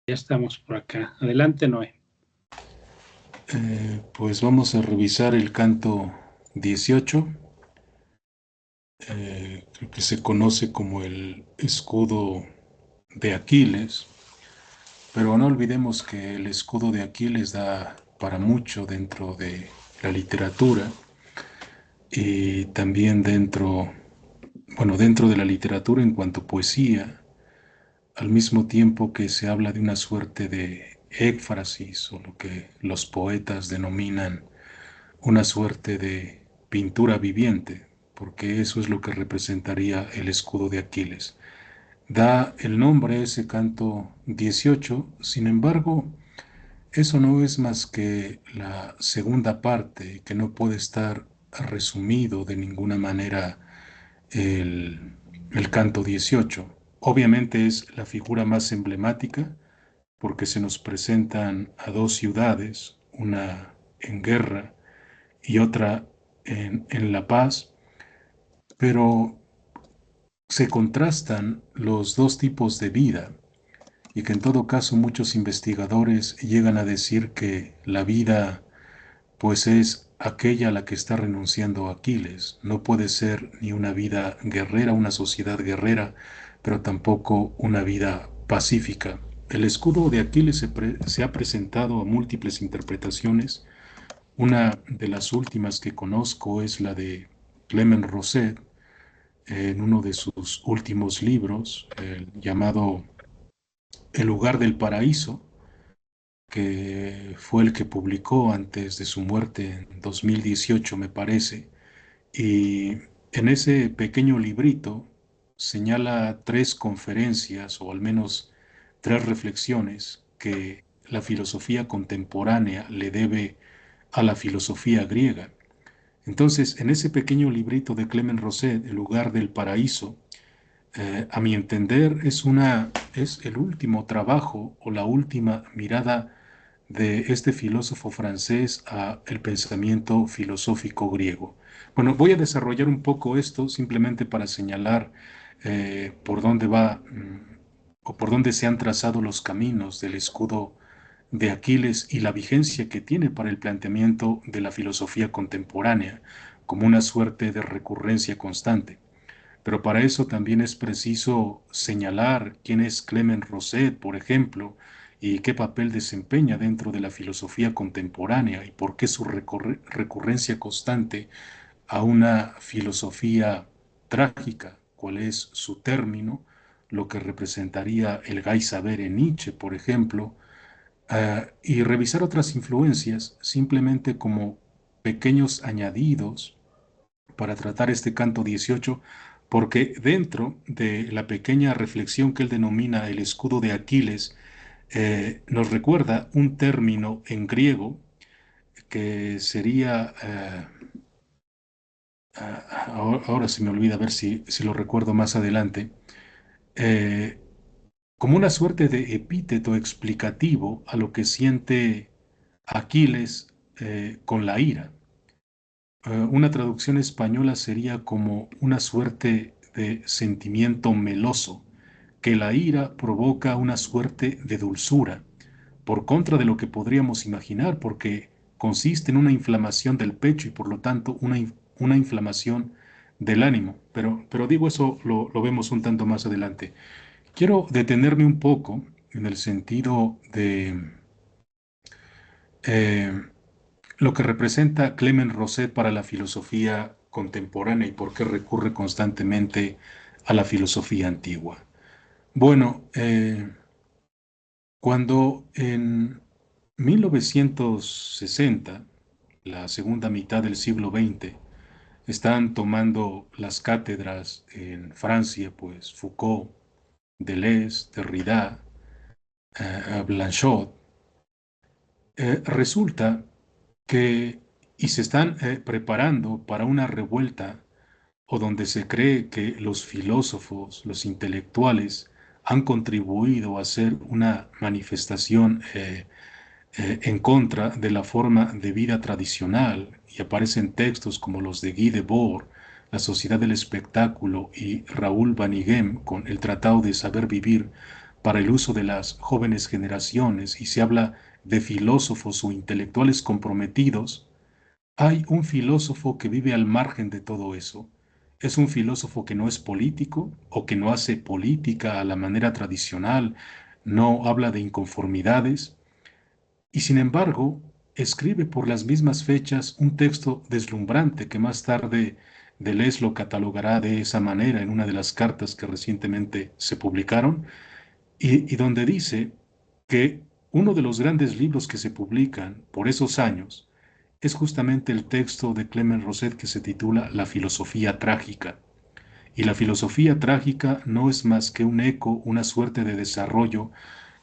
Ya estamos por acá. Adelante, Noé. Pues vamos a revisar el canto 18, creo que se conoce como el escudo de Aquiles, pero no olvidemos que el escudo de Aquiles da para mucho dentro de la literatura y también dentro de la literatura en cuanto a poesía, al mismo tiempo que se habla de una suerte de éfrasis o lo que los poetas denominan una suerte de pintura viviente, porque eso es lo que representaría el escudo de Aquiles. Da el nombre a ese canto 18, sin embargo, eso no es más que la segunda parte, que no puede estar resumido de ninguna manera el canto 18. Obviamente es la figura más emblemática porque se nos presentan a dos ciudades, una en guerra y otra en La Paz, pero se contrastan los dos tipos de vida y que en todo caso muchos investigadores llegan a decir que la vida pues es aquella a la que está renunciando Aquiles. No puede ser ni una vida guerrera, una sociedad guerrera, pero tampoco una vida pacífica. El escudo de Aquiles se ha presentado a múltiples interpretaciones. Una de las últimas que conozco es la de Clement Rosset en uno de sus últimos libros, llamado El lugar del paraíso, que fue el que publicó antes de su muerte en 2018, me parece. Y en ese pequeño librito señala tres conferencias, o al menos tres reflexiones, que la filosofía contemporánea le debe a la filosofía griega. Entonces, en ese pequeño librito de Clement Rosset, El lugar del paraíso, a mi entender, es el último trabajo o la última mirada de este filósofo francés a el pensamiento filosófico griego. Bueno, voy a desarrollar un poco esto simplemente para señalar por dónde va o por dónde se han trazado los caminos del escudo de Aquiles y la vigencia que tiene para el planteamiento de la filosofía contemporánea como una suerte de recurrencia constante. Pero para eso también es preciso señalar quién es Clement Rosset, por ejemplo, y qué papel desempeña dentro de la filosofía contemporánea y por qué su recurrencia constante a una filosofía trágica, cuál es su término, lo que representaría el Gay Saber en Nietzsche, por ejemplo, y revisar otras influencias simplemente como pequeños añadidos para tratar este canto 18, porque dentro de la pequeña reflexión que él denomina el escudo de Aquiles, nos recuerda un término en griego que sería, ahora se me olvida, a ver si lo recuerdo más adelante, eh, como una suerte de epíteto explicativo a lo que siente Aquiles con la ira. Una traducción española sería como una suerte de sentimiento meloso, que la ira provoca una suerte de dulzura, por contra de lo que podríamos imaginar, porque consiste en una inflamación del pecho y por lo tanto una inflamación del ánimo. Pero digo eso lo vemos un tanto más adelante. Quiero detenerme un poco en el sentido de eh, lo que representa Clement Rosset para la filosofía contemporánea y por qué recurre constantemente a la filosofía antigua. Bueno, cuando en 1960, la segunda mitad del siglo XX, están tomando las cátedras en Francia, pues Foucault, Deleuze, Derrida, Blanchot, resulta que y se están preparando para una revuelta o donde se cree que los filósofos, los intelectuales, han contribuido a hacer una manifestación en contra de la forma de vida tradicional y aparecen textos como los de Guy Debord, La Sociedad del Espectáculo y Raúl Vanigem con el Tratado de Saber Vivir para el uso de las jóvenes generaciones y se habla de filósofos o intelectuales comprometidos, hay un filósofo que vive al margen de todo eso. Es un filósofo que no es político o que no hace política a la manera tradicional, no habla de inconformidades y sin embargo escribe por las mismas fechas un texto deslumbrante que más tarde Deleuze lo catalogará de esa manera en una de las cartas que recientemente se publicaron y donde dice que uno de los grandes libros que se publican por esos años es justamente el texto de Clement Rosset que se titula La filosofía trágica. Y la filosofía trágica no es más que un eco, una suerte de desarrollo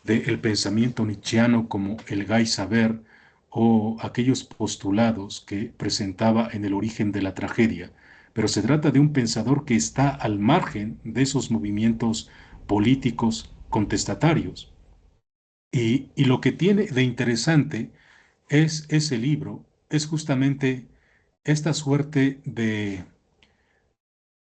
del pensamiento nietzscheano como el Gay Saber o aquellos postulados que presentaba en el origen de la tragedia. Pero se trata de un pensador que está al margen de esos movimientos políticos contestatarios. Y lo que tiene de interesante es ese libro, es justamente esta suerte de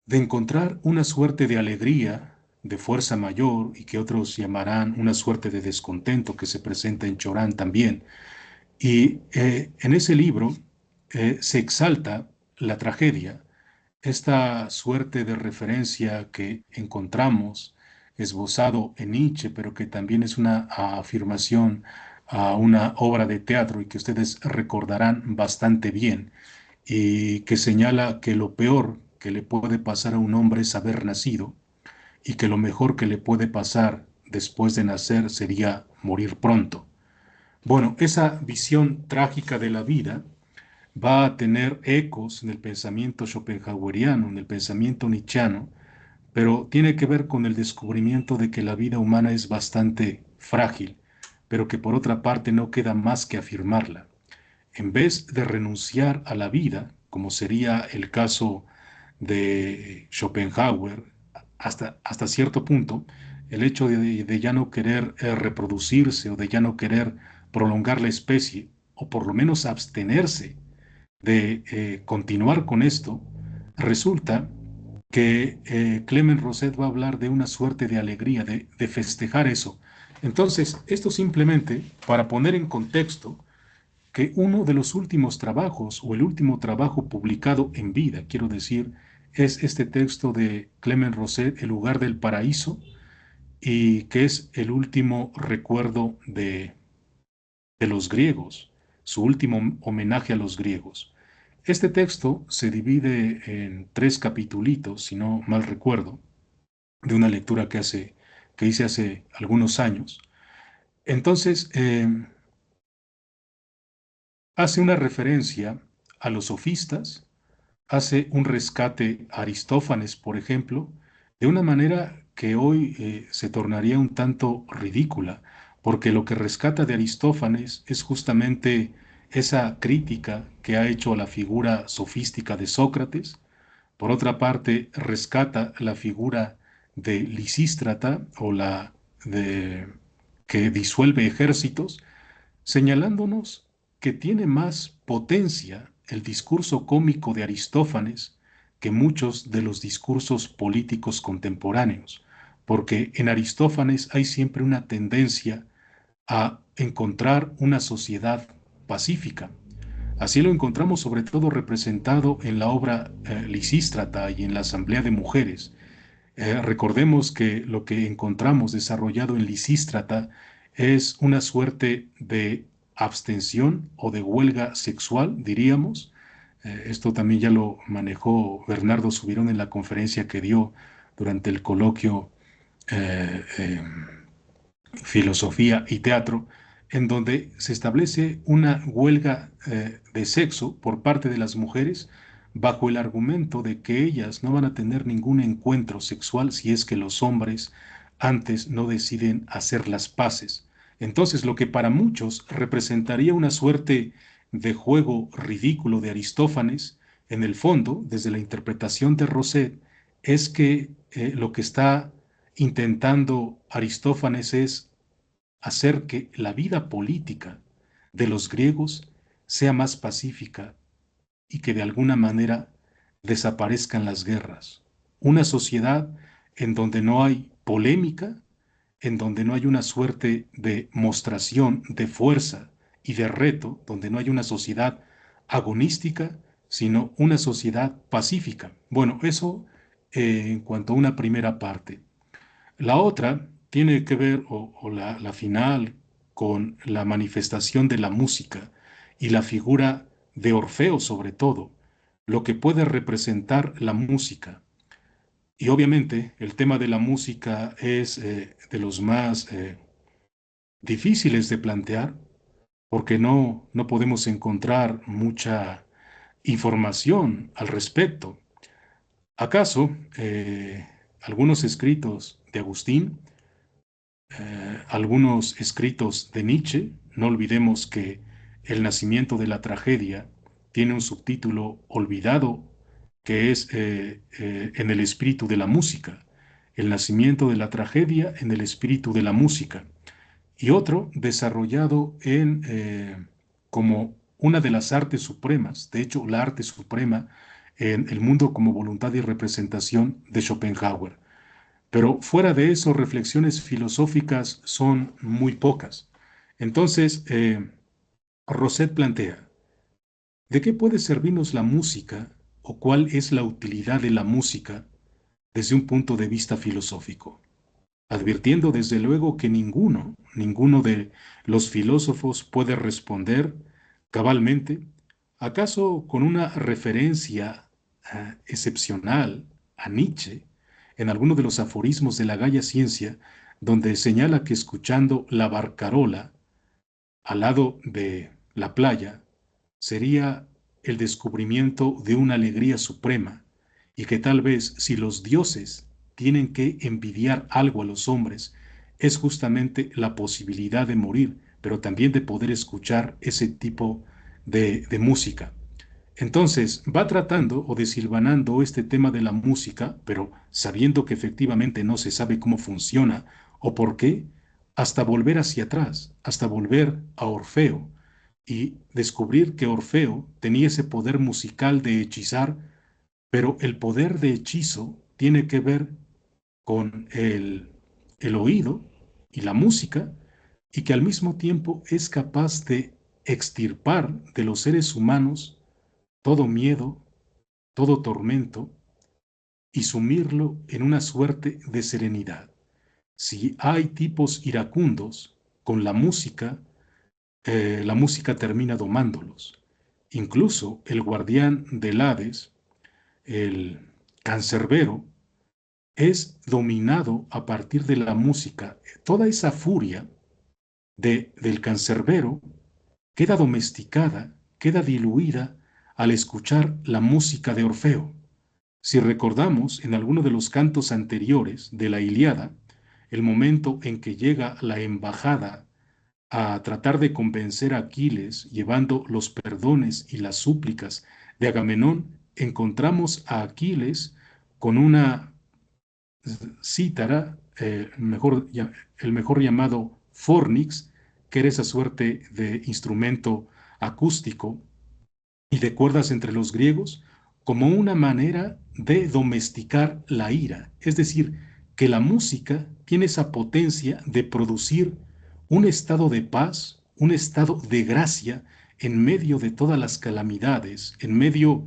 encontrar una suerte de alegría, de fuerza mayor, y que otros llamarán una suerte de descontento que se presenta en Chorán también. Y en ese libro se exalta la tragedia, esta suerte de referencia que encontramos esbozado en Nietzsche, pero que también es una afirmación a una obra de teatro y que ustedes recordarán bastante bien, y que señala que lo peor que le puede pasar a un hombre es haber nacido y que lo mejor que le puede pasar después de nacer sería morir pronto. Bueno, esa visión trágica de la vida va a tener ecos en el pensamiento schopenhaueriano, en el pensamiento nietzscheano, pero tiene que ver con el descubrimiento de que la vida humana es bastante frágil, pero que por otra parte no queda más que afirmarla. En vez de renunciar a la vida, como sería el caso de Schopenhauer, hasta cierto punto, el hecho de ya no querer reproducirse o de ya no querer prolongar la especie, o por lo menos abstenerse de continuar con esto, resulta que Clement Rosset va a hablar de una suerte de alegría, de festejar eso. Entonces, esto simplemente para poner en contexto que uno de los últimos trabajos, o el último trabajo publicado en vida, quiero decir, es este texto de Clement Rosset, El lugar del paraíso, y que es el último recuerdo de los griegos, su último homenaje a los griegos. Este texto se divide en tres capitulitos, si no mal recuerdo, de una lectura que hice hace algunos años. Entonces, hace una referencia a los sofistas, hace un rescate a Aristófanes, por ejemplo, de una manera que hoy se tornaría un tanto ridícula, porque lo que rescata de Aristófanes es justamente esa crítica que ha hecho a la figura sofística de Sócrates. Por otra parte, rescata la figura de Lisístrata o la de que disuelve ejércitos, señalándonos que tiene más potencia el discurso cómico de Aristófanes que muchos de los discursos políticos contemporáneos, porque en Aristófanes hay siempre una tendencia a encontrar una sociedad pacífica. Así lo encontramos sobre todo representado en la obra Lisístrata y en la Asamblea de Mujeres. Recordemos que lo que encontramos desarrollado en Lisístrata es una suerte de abstención o de huelga sexual, diríamos. Esto también ya lo manejó Bernardo Subirón en la conferencia que dio durante el coloquio eh, eh, Filosofía y Teatro, en donde se establece una huelga de sexo por parte de las mujeres bajo el argumento de que ellas no van a tener ningún encuentro sexual si es que los hombres antes no deciden hacer las paces. Entonces, lo que para muchos representaría una suerte de juego ridículo de Aristófanes, en el fondo, desde la interpretación de Rosset, es que lo que está intentando Aristófanes es hacer que la vida política de los griegos sea más pacífica y que de alguna manera desaparezcan las guerras. Una sociedad en donde no hay polémica, en donde no hay una suerte de mostración de fuerza y de reto, donde no hay una sociedad agonística, sino una sociedad pacífica. Bueno, eso en cuanto a una primera parte. La otra tiene que ver, o la final, con la manifestación de la música y la figura de Orfeo sobre todo, lo que puede representar la música. Y obviamente el tema de la música es de los más difíciles de plantear porque no podemos encontrar mucha información al respecto. ¿Acaso algunos escritos de Agustín, algunos escritos de Nietzsche? No olvidemos que El nacimiento de la tragedia tiene un subtítulo olvidado que es En el espíritu de la música. El nacimiento de la tragedia en el espíritu de la música. Y otro desarrollado como una de las artes supremas, de hecho la arte suprema en el mundo como voluntad y representación de Schopenhauer. Pero fuera de eso, reflexiones filosóficas son muy pocas. Entonces, Rosset plantea, ¿de qué puede servirnos la música o cuál es la utilidad de la música desde un punto de vista filosófico? Advirtiendo desde luego que ninguno de los filósofos puede responder cabalmente, acaso con una referencia excepcional a Nietzsche en alguno de los aforismos de la Gaia Ciencia, donde señala que escuchando la barcarola al lado de la playa sería el descubrimiento de una alegría suprema y que tal vez si los dioses tienen que envidiar algo a los hombres, es justamente la posibilidad de morir, pero también de poder escuchar ese tipo de música. Entonces va tratando o desilvanando este tema de la música, pero sabiendo que efectivamente no se sabe cómo funciona o por qué, hasta volver hacia atrás, hasta volver a Orfeo y descubrir que Orfeo tenía ese poder musical de hechizar, pero el poder de hechizo tiene que ver con el oído y la música, y que al mismo tiempo es capaz de extirpar de los seres humanos todo miedo, todo tormento, y sumirlo en una suerte de serenidad. Si hay tipos iracundos, con la música termina domándolos. Incluso el guardián del Hades, el cancerbero, es dominado a partir de la música. Toda esa furia del cancerbero queda domesticada, queda diluida al escuchar la música de Orfeo. Si recordamos en alguno de los cantos anteriores de la Ilíada, el momento en que llega la embajada a tratar de convencer a Aquiles llevando los perdones y las súplicas de Agamenón, encontramos a Aquiles con una cítara, el mejor llamado fornix, que era esa suerte de instrumento acústico y de cuerdas entre los griegos, como una manera de domesticar la ira. Es decir, que la música tiene esa potencia de producir un estado de paz, un estado de gracia en medio de todas las calamidades, en medio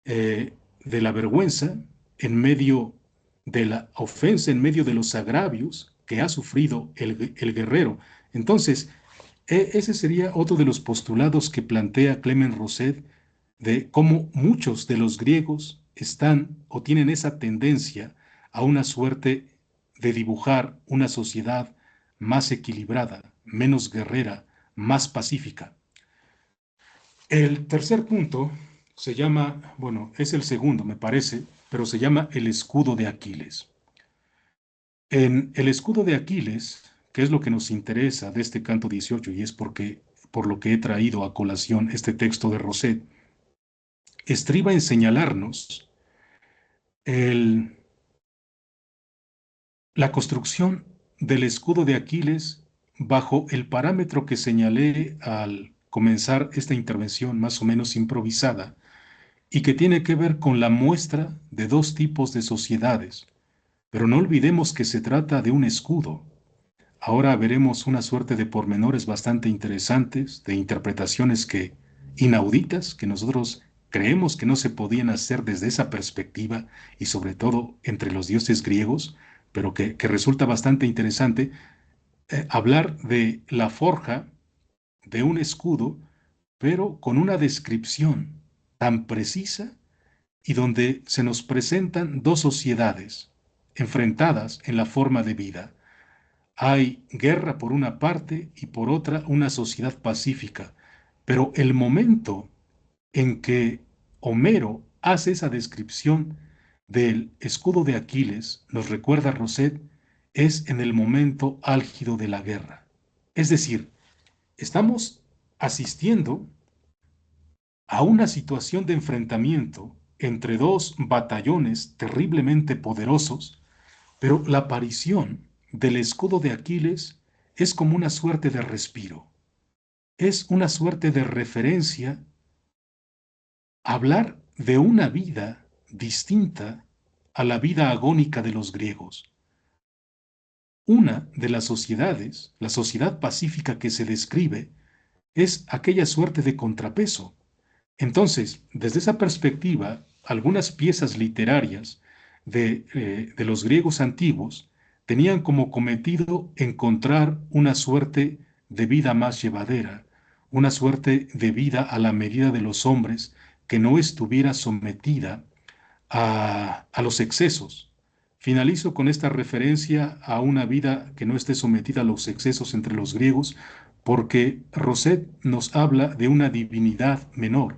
de la vergüenza, en medio de la ofensa, en medio de los agravios que ha sufrido el guerrero. Entonces, ese sería otro de los postulados que plantea Clement Rosset de cómo muchos de los griegos están o tienen esa tendencia a una suerte de dibujar una sociedad más equilibrada, menos guerrera, más pacífica. El tercer punto se llama, bueno, es el segundo, me parece, pero se llama el escudo de Aquiles. En el escudo de Aquiles, que es lo que nos interesa de este canto 18 y es por lo que he traído a colación este texto de Rosset, estriba en señalarnos la construcción del escudo de Aquiles bajo el parámetro que señalé al comenzar esta intervención más o menos improvisada y que tiene que ver con la muestra de dos tipos de sociedades. Pero no olvidemos que se trata de un escudo, Ahora veremos una suerte de pormenores bastante interesantes, de interpretaciones inauditas, que nosotros creemos que no se podían hacer desde esa perspectiva, y sobre todo entre los dioses griegos, pero que resulta bastante interesante hablar de la forja de un escudo, pero con una descripción tan precisa y donde se nos presentan dos sociedades enfrentadas en la forma de vida. Hay guerra por una parte y por otra una sociedad pacífica, pero el momento en que Homero hace esa descripción del escudo de Aquiles, nos recuerda Roset, es en el momento álgido de la guerra. Es decir, estamos asistiendo a una situación de enfrentamiento entre dos batallones terriblemente poderosos, pero la aparición del escudo de Aquiles es como una suerte de respiro, es una suerte de referencia, hablar de una vida distinta a la vida agónica de los griegos. Una de las sociedades, la sociedad pacífica que se describe, es aquella suerte de contrapeso. Entonces, desde esa perspectiva, algunas piezas literarias de los griegos antiguos tenían como cometido encontrar una suerte de vida más llevadera, una suerte de vida a la medida de los hombres que no estuviera sometida a los excesos. Finalizo con esta referencia a una vida que no esté sometida a los excesos entre los griegos, porque Roset nos habla de una divinidad menor,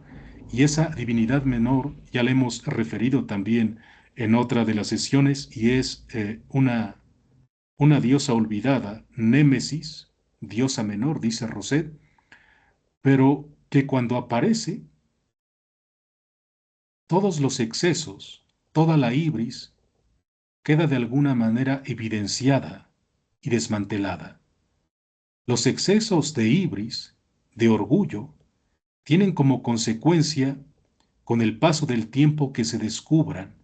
y esa divinidad menor ya la hemos referido también en otra de las sesiones, y es una diosa olvidada, Némesis, diosa menor, dice Roset, pero que cuando aparece, todos los excesos, toda la ibris, queda de alguna manera evidenciada y desmantelada. Los excesos de ibris, de orgullo, tienen como consecuencia, con el paso del tiempo, que se descubran,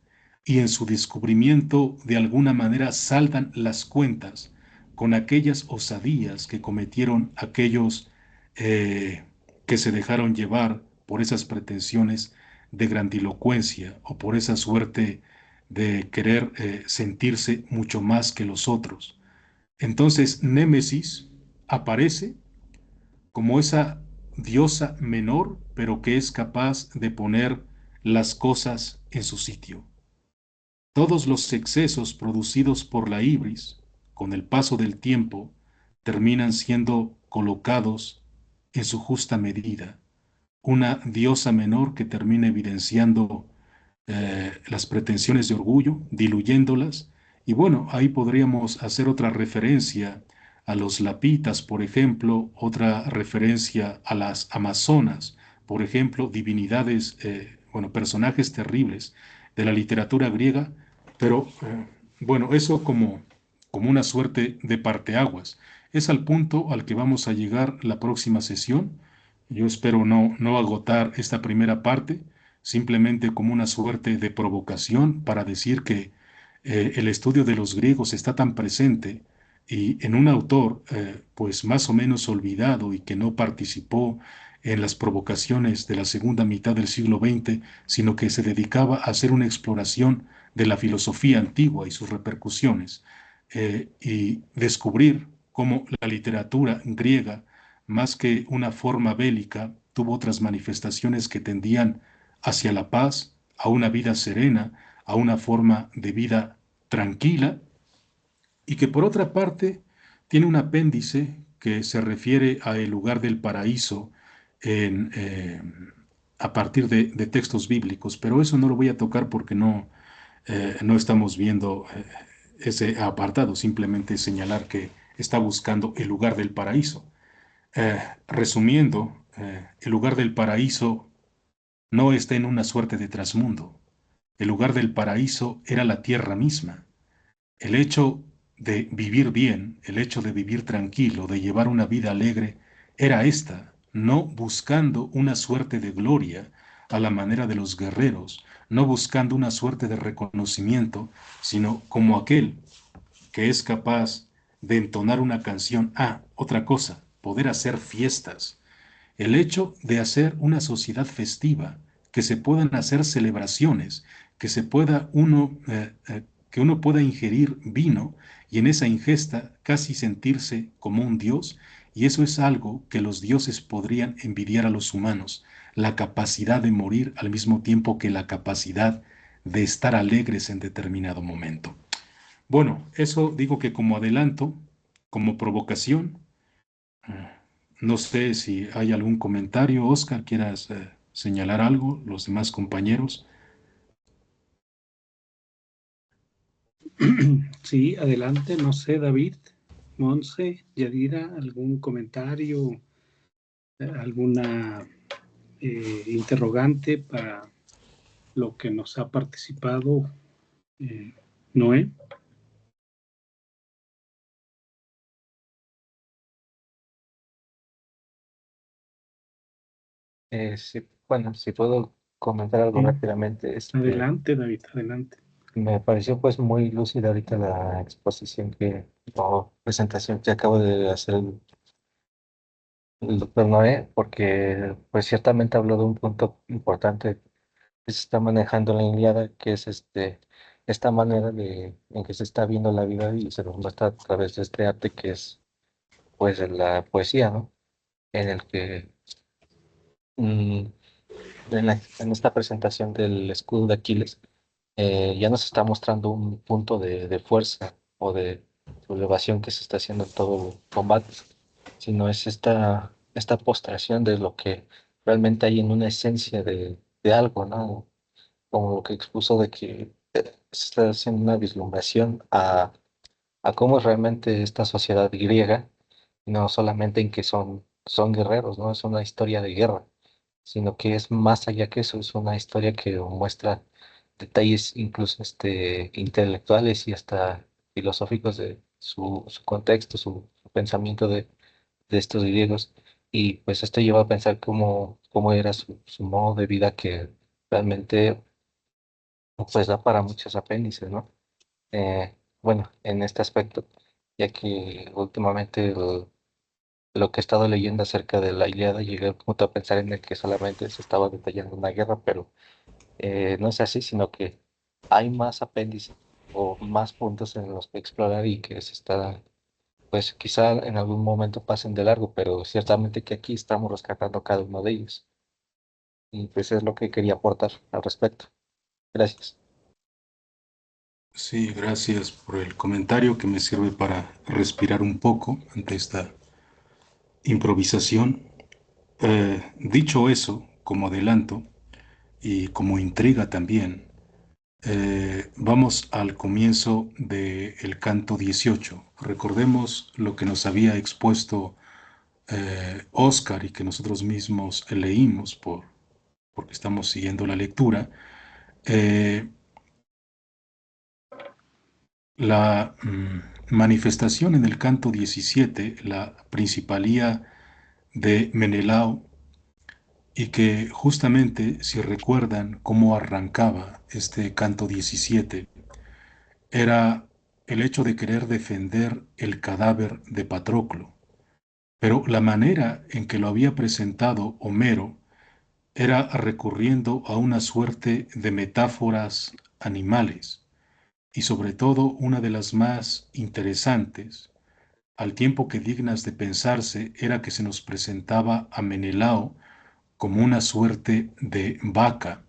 y en su descubrimiento de alguna manera saldan las cuentas con aquellas osadías que cometieron aquellos que se dejaron llevar por esas pretensiones de grandilocuencia o por esa suerte de querer sentirse mucho más que los otros. Entonces Némesis aparece como esa diosa menor, pero que es capaz de poner las cosas en su sitio. Todos los excesos producidos por la ibris, con el paso del tiempo, terminan siendo colocados en su justa medida. Una diosa menor que termina evidenciando las pretensiones de orgullo, diluyéndolas. Y bueno, ahí podríamos hacer otra referencia a los lapitas, por ejemplo, otra referencia a las amazonas, por ejemplo, divinidades, bueno, personajes terribles de la literatura griega, pero bueno, eso como una suerte de parteaguas. Es al punto al que vamos a llegar la próxima sesión. Yo espero no agotar esta primera parte, simplemente como una suerte de provocación para decir que el estudio de los griegos está tan presente y en un autor pues más o menos olvidado y que no participó en las provocaciones de la segunda mitad del siglo XX, sino que se dedicaba a hacer una exploración de la filosofía antigua y sus repercusiones, y descubrir cómo la literatura griega, más que una forma bélica, tuvo otras manifestaciones que tendían hacia la paz, a una vida serena, a una forma de vida tranquila, y que por otra parte tiene un apéndice que se refiere a el lugar del paraíso en, a partir de textos bíblicos, pero eso no lo voy a tocar porque no estamos viendo ese apartado, simplemente señalar que está buscando el lugar del paraíso. Resumiendo, el lugar del paraíso no está en una suerte de trasmundo. El lugar del paraíso era la tierra misma. El hecho de vivir bien, el hecho de vivir tranquilo, de llevar una vida alegre, era esta, no buscando una suerte de gloria a la manera de los guerreros, no buscando una suerte de reconocimiento, sino como aquel que es capaz de entonar una canción. Ah, otra cosa, poder hacer fiestas. El hecho de hacer una sociedad festiva, que se puedan hacer celebraciones, que se pueda que uno pueda ingerir vino y en esa ingesta casi sentirse como un dios, y eso es algo que los dioses podrían envidiar a los humanos, la capacidad de morir al mismo tiempo que la capacidad de estar alegres en determinado momento. Bueno, eso digo que como adelanto, como provocación. No sé si hay algún comentario, Oscar, quieras señalar algo, los demás compañeros. Sí, adelante, no sé, David, Monse, Yadira, algún comentario, alguna interrogante para lo que nos ha participado Noé. Sí, bueno, si puedo comentar algo rápidamente, Adelante, David, adelante. me pareció pues muy lúcida ahorita la exposición o presentación que acabo de hacer el doctor Noé, porque pues ciertamente habló de un punto importante que se está manejando en la Ilíada, que es esta manera en que se está viendo la vida y se nos muestra a través de este arte que es pues la poesía, ¿no? En el que mm, en esta presentación del escudo de Aquiles ya nos está mostrando un punto de fuerza o de sublevación que se está haciendo en todo el combate, sino es esta postración de lo que realmente hay en una esencia de algo, ¿no? Como lo que expuso de que se está haciendo una vislumbración a cómo es realmente esta sociedad griega, no solamente en que son guerreros, ¿no? Es una historia de guerra, sino que es más allá que eso, es una historia que muestra detalles incluso intelectuales y hasta filosóficos de su contexto, su pensamiento de estos griegos. Y pues esto lleva a pensar cómo era su modo de vida que realmente pues da para muchos apéndices, ¿no? Bueno, en este aspecto, ya que últimamente lo que he estado leyendo acerca de la Ilíada llegué al punto a pensar en el que solamente se estaba detallando una guerra, pero no es así, sino que hay más apéndices o más puntos en los que explorar y que se está, pues quizá en algún momento pasen de largo, pero ciertamente que aquí estamos rescatando cada uno de ellos. Y pues es lo que quería aportar al respecto. Gracias. Sí, gracias por el comentario que me sirve para respirar un poco ante esta improvisación. Dicho eso, como adelanto y como intriga también, vamos al comienzo del canto 18. Recordemos lo que nos había expuesto Oscar y que nosotros mismos leímos porque estamos siguiendo la lectura. Eh, la manifestación en el canto 17, la principalía de Menelao, y que justamente si recuerdan cómo arrancaba este canto 17, era el hecho de querer defender el cadáver de Patroclo. Pero la manera en que lo había presentado Homero era recurriendo a una suerte de metáforas animales, y sobre todo una de las más interesantes, al tiempo que dignas de pensarse, era que se nos presentaba a Menelao como una suerte de vaca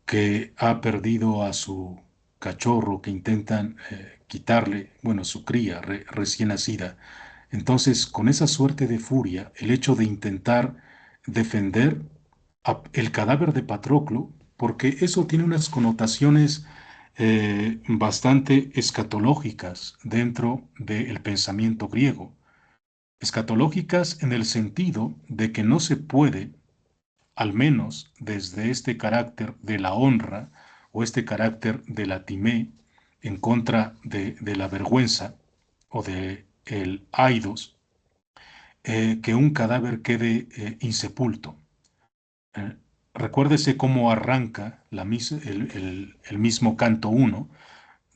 que ha perdido a su cachorro, que intentan quitarle, bueno, su cría recién nacida. Entonces, con esa suerte de furia, el hecho de intentar defender el cadáver de Patroclo, porque eso tiene unas connotaciones bastante escatológicas dentro del pensamiento griego. Escatológicas en el sentido de que no se puede, al menos desde este carácter de la honra o este carácter de la timé en contra de la vergüenza o de el aidos, que un cadáver quede insepulto. Eh, Recuérdese cómo arranca el mismo canto 1,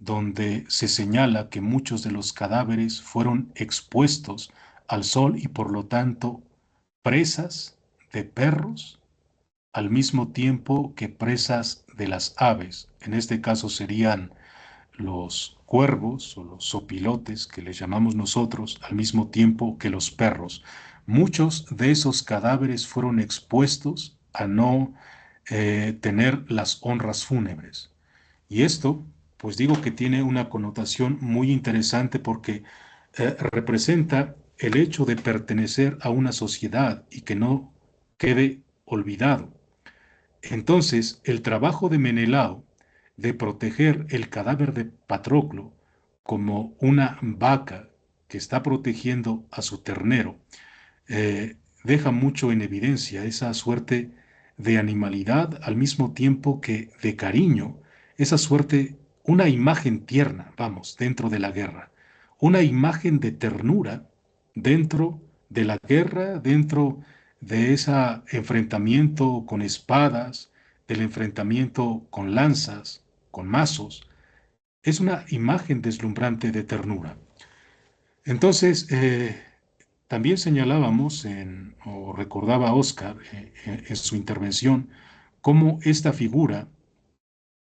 donde se señala que muchos de los cadáveres fueron expuestos al sol y por lo tanto presas de perros al mismo tiempo que presas de las aves. En este caso serían los cuervos o los sopilotes que les llamamos nosotros, al mismo tiempo que los perros. Muchos de esos cadáveres fueron expuestos a no tener las honras fúnebres. Y esto, pues digo que tiene una connotación muy interesante porque representa el hecho de pertenecer a una sociedad y que no quede olvidado. Entonces, el trabajo de Menelao de proteger el cadáver de Patroclo como una vaca que está protegiendo a su ternero, deja mucho en evidencia esa suerte de animalidad al mismo tiempo que de cariño, esa suerte, una imagen tierna, vamos, dentro de la guerra, una imagen de ternura dentro de la guerra, dentro de ese enfrentamiento con espadas, del enfrentamiento con lanzas, con mazos. Es una imagen deslumbrante de ternura. Entonces, también señalábamos, o recordaba Oscar en su intervención, cómo esta figura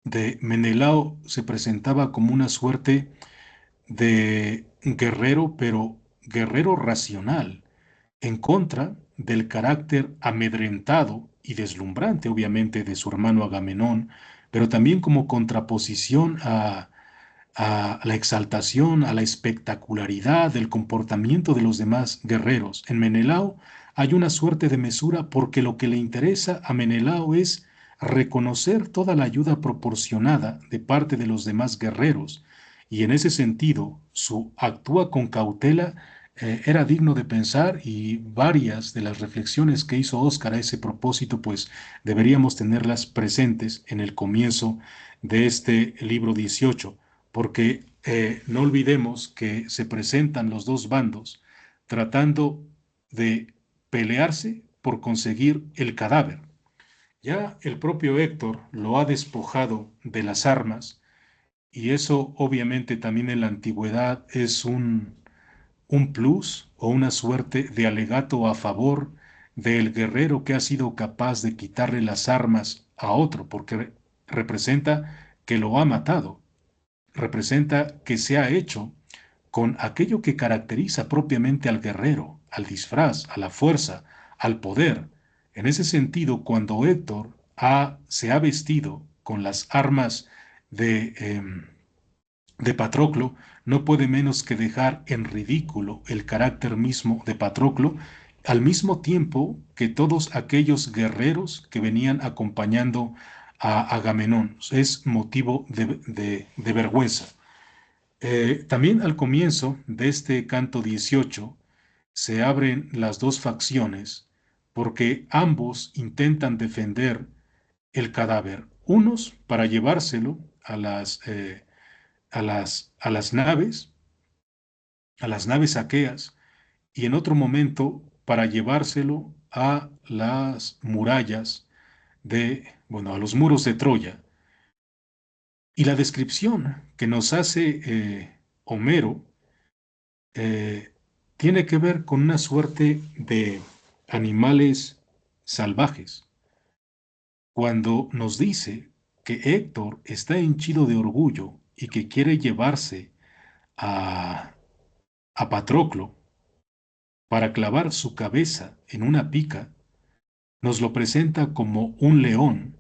de Menelao se presentaba como una suerte de guerrero, pero guerrero racional, en contra del carácter amedrentado y deslumbrante, obviamente, de su hermano Agamenón, pero también como contraposición a la exaltación, a la espectacularidad del comportamiento de los demás guerreros. En Menelao hay una suerte de mesura porque lo que le interesa a Menelao es reconocer toda la ayuda proporcionada de parte de los demás guerreros y en ese sentido su actúa con cautela era digno de pensar y varias de las reflexiones que hizo Óscar a ese propósito pues deberíamos tenerlas presentes en el comienzo de este libro 18 porque no olvidemos que se presentan los dos bandos tratando de pelearse por conseguir el cadáver. Ya el propio Héctor lo ha despojado de las armas y eso obviamente también en la antigüedad es un plus o una suerte de alegato a favor del guerrero que ha sido capaz de quitarle las armas a otro, porque representa que lo ha matado, representa que se ha hecho con aquello que caracteriza propiamente al guerrero, al disfraz, a la fuerza, al poder. En ese sentido, cuando Héctor se ha vestido con las armas de Patroclo, no puede menos que dejar en ridículo el carácter mismo de Patroclo, al mismo tiempo que todos aquellos guerreros que venían acompañando a Agamenón. Es motivo de vergüenza. También al comienzo de este canto 18 se abren las dos facciones porque ambos intentan defender el cadáver, unos para llevárselo a las naves aqueas, y en otro momento para llevárselo a las murallas bueno, a los muros de Troya. Y la descripción que nos hace Homero eh, tiene que ver con una suerte de animales salvajes. Cuando nos dice que Héctor está henchido de orgullo y que quiere llevarse a, a Patroclo para clavar su cabeza en una pica, nos lo presenta como un león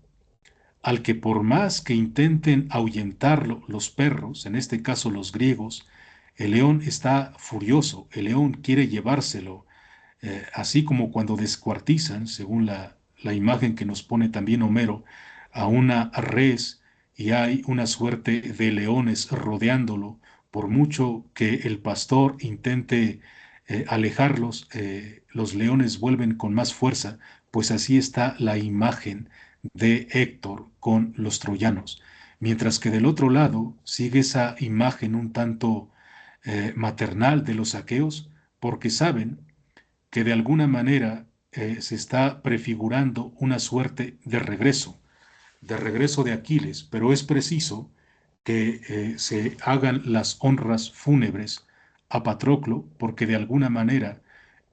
al que por más que intenten ahuyentarlo los perros, en este caso los griegos, el león está furioso, el león quiere llevárselo, así como cuando descuartizan, según la imagen que nos pone también Homero, a una res y hay una suerte de leones rodeándolo, por mucho que el pastor intente alejarlos, los leones vuelven con más fuerza, pues así está la imagen de Héctor con los troyanos. Mientras que del otro lado sigue esa imagen un tanto maternal de los aqueos, porque saben que de alguna manera se está prefigurando una suerte de regreso de Aquiles, pero es preciso que se hagan las honras fúnebres a Patroclo, porque de alguna manera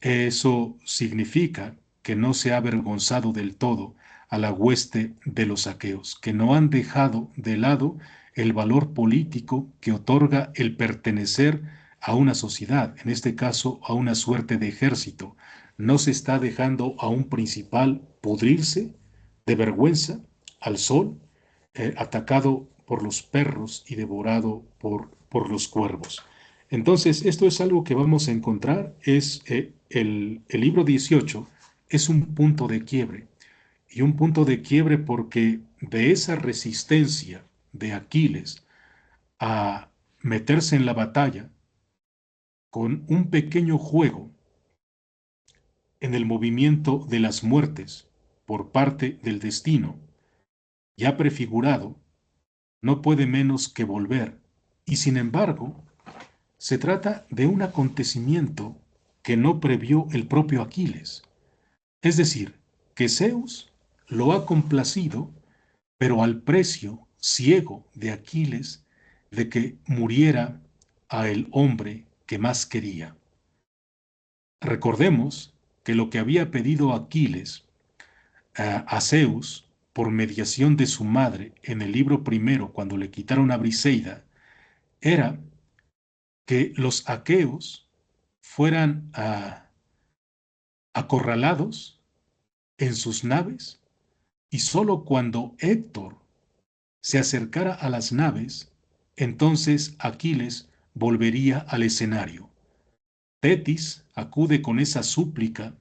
eso significa que no se ha avergonzado del todo a la hueste de los aqueos, que no han dejado de lado el valor político que otorga el pertenecer a una sociedad, en este caso a una suerte de ejército. No se está dejando a un principal pudrirse de vergüenza al sol, atacado por los perros y devorado por los cuervos. Entonces, esto es algo que vamos a encontrar, es el libro 18 es un punto de quiebre, y un punto de quiebre porque de esa resistencia de Aquiles a meterse en la batalla con un pequeño juego en el movimiento de las muertes por parte del destino, ya prefigurado, no puede menos que volver, y sin embargo, se trata de un acontecimiento que no previó el propio Aquiles. Es decir, que Zeus lo ha complacido, pero al precio ciego de Aquiles de que muriera a el hombre que más quería. Recordemos que lo que había pedido Aquiles a Zeus por mediación de su madre en el libro primero, cuando le quitaron a Briseida, era que los aqueos fueran acorralados en sus naves, y sólo cuando Héctor se acercara a las naves, entonces Aquiles volvería al escenario. Tetis acude con esa súplica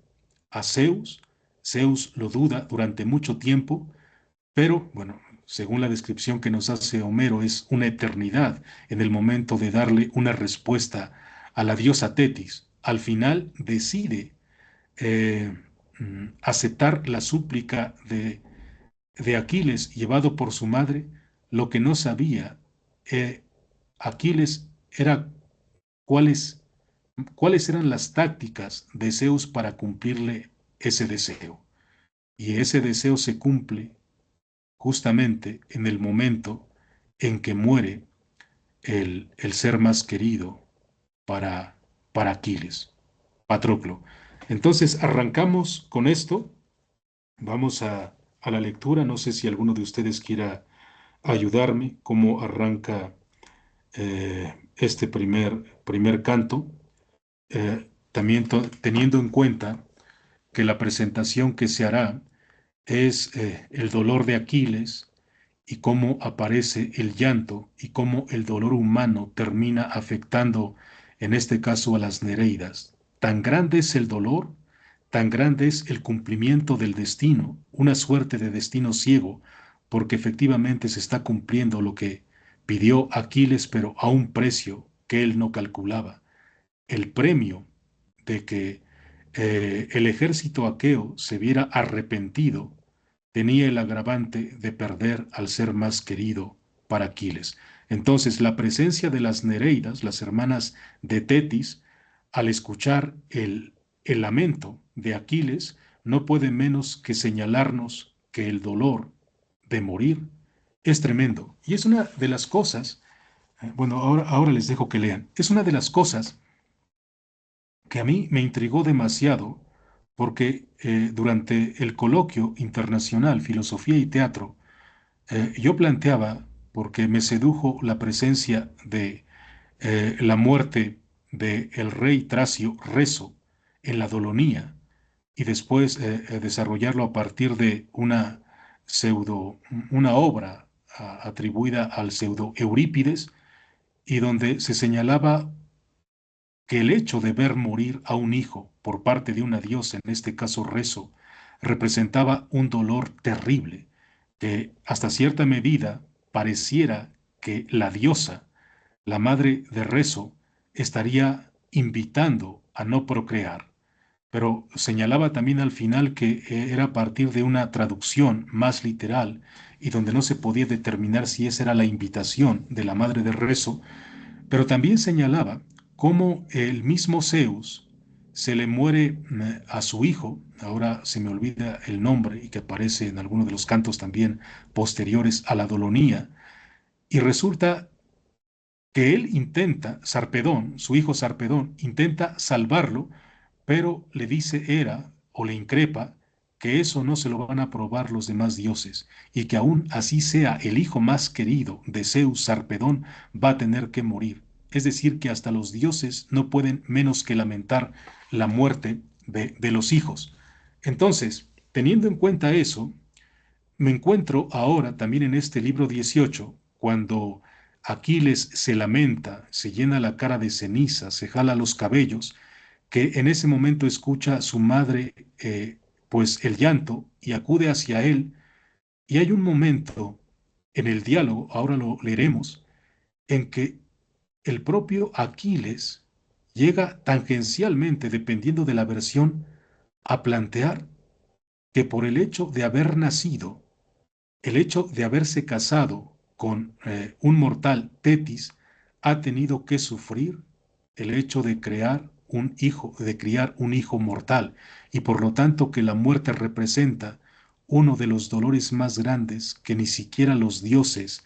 a Zeus. Zeus lo duda durante mucho tiempo, pero bueno, según la descripción que nos hace Homero, es una eternidad en el momento de darle una respuesta a la diosa Tetis. Al final decide eh, aceptar la súplica de Aquiles llevado por su madre. Lo que no sabía Aquiles era cuáles, cuáles eran las tácticas de Zeus para cumplirle ese deseo. Y ese deseo se cumple justamente en el momento en que muere el ser más querido para Aquiles, Patroclo. Entonces arrancamos con esto, vamos a la lectura, no sé si alguno de ustedes quiera ayudarme, cómo arranca este primer canto, también teniendo en cuenta que la presentación que se hará es el dolor de Aquiles y cómo aparece el llanto y cómo el dolor humano termina afectando, en este caso, a las Nereidas. Tan grande es el dolor, tan grande es el cumplimiento del destino, una suerte de destino ciego, porque efectivamente se está cumpliendo lo que pidió Aquiles, pero a un precio que él no calculaba. El premio de que el ejército aqueo se viera arrepentido tenía el agravante de perder al ser más querido para Aquiles. Entonces, la presencia de las Nereidas, las hermanas de Tetis, al escuchar el lamento de Aquiles, no puede menos que señalarnos que el dolor de morir es tremendo. Y es una de las cosas, bueno, ahora les dejo que lean, es una de las cosas que a mí me intrigó demasiado porque durante el coloquio internacional Filosofía y Teatro, yo planteaba, porque me sedujo la presencia de la muerte del rey Tracio Reso en la Dolonía, y después desarrollarlo a partir de una obra atribuida al pseudo Eurípides, y donde se señalaba que el hecho de ver morir a un hijo por parte de una diosa, en este caso Reso, representaba un dolor terrible, que hasta cierta medida pareciera que la diosa, la madre de Reso, estaría invitando a no procrear. Pero señalaba también al final que era a partir de una traducción más literal y donde no se podía determinar si esa era la invitación de la madre de Reso, pero también señalaba cómo el mismo Zeus se le muere a su hijo, ahora se me olvida el nombre y que aparece en alguno de los cantos también posteriores a la Dolonía, Y resulta que él intenta, Sarpedón, su hijo Sarpedón, intenta salvarlo, pero le dice Hera, o le increpa, que eso no se lo van a aprobar los demás dioses, y que aún así sea el hijo más querido de Zeus, Sarpedón, va a tener que morir. Es decir, que hasta los dioses no pueden menos que lamentar la muerte de los hijos. Entonces, teniendo en cuenta eso, me encuentro ahora también en este libro 18, cuando Aquiles se lamenta, se llena la cara de ceniza, se jala los cabellos, que en ese momento escucha a su madre pues el llanto y acude hacia él, y hay un momento en el diálogo, ahora lo leeremos, en que el propio Aquiles llega tangencialmente, dependiendo de la versión, a plantear que por el hecho de haber nacido, el hecho de haberse casado con un mortal, Tetis, ha tenido que sufrir el hecho de crear un hijo, de criar un hijo mortal, y por lo tanto que la muerte representa uno de los dolores más grandes que ni siquiera los dioses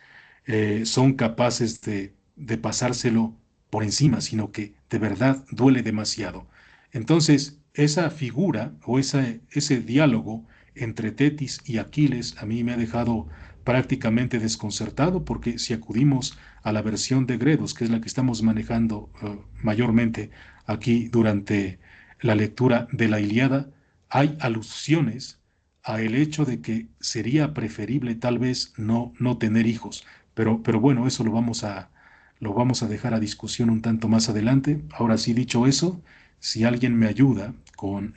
son capaces de pasárselo por encima, sino que de verdad duele demasiado. Entonces, esa figura o ese diálogo entre Tetis y Aquiles a mí me ha dejado prácticamente desconcertado, porque si acudimos a la versión de Gredos, que es la que estamos manejando mayormente aquí durante la lectura de la Ilíada, hay alusiones a el hecho de que sería preferible tal vez no tener hijos, pero bueno, eso lo vamos a dejar a discusión un tanto más adelante. Ahora sí, dicho eso, si alguien me ayuda con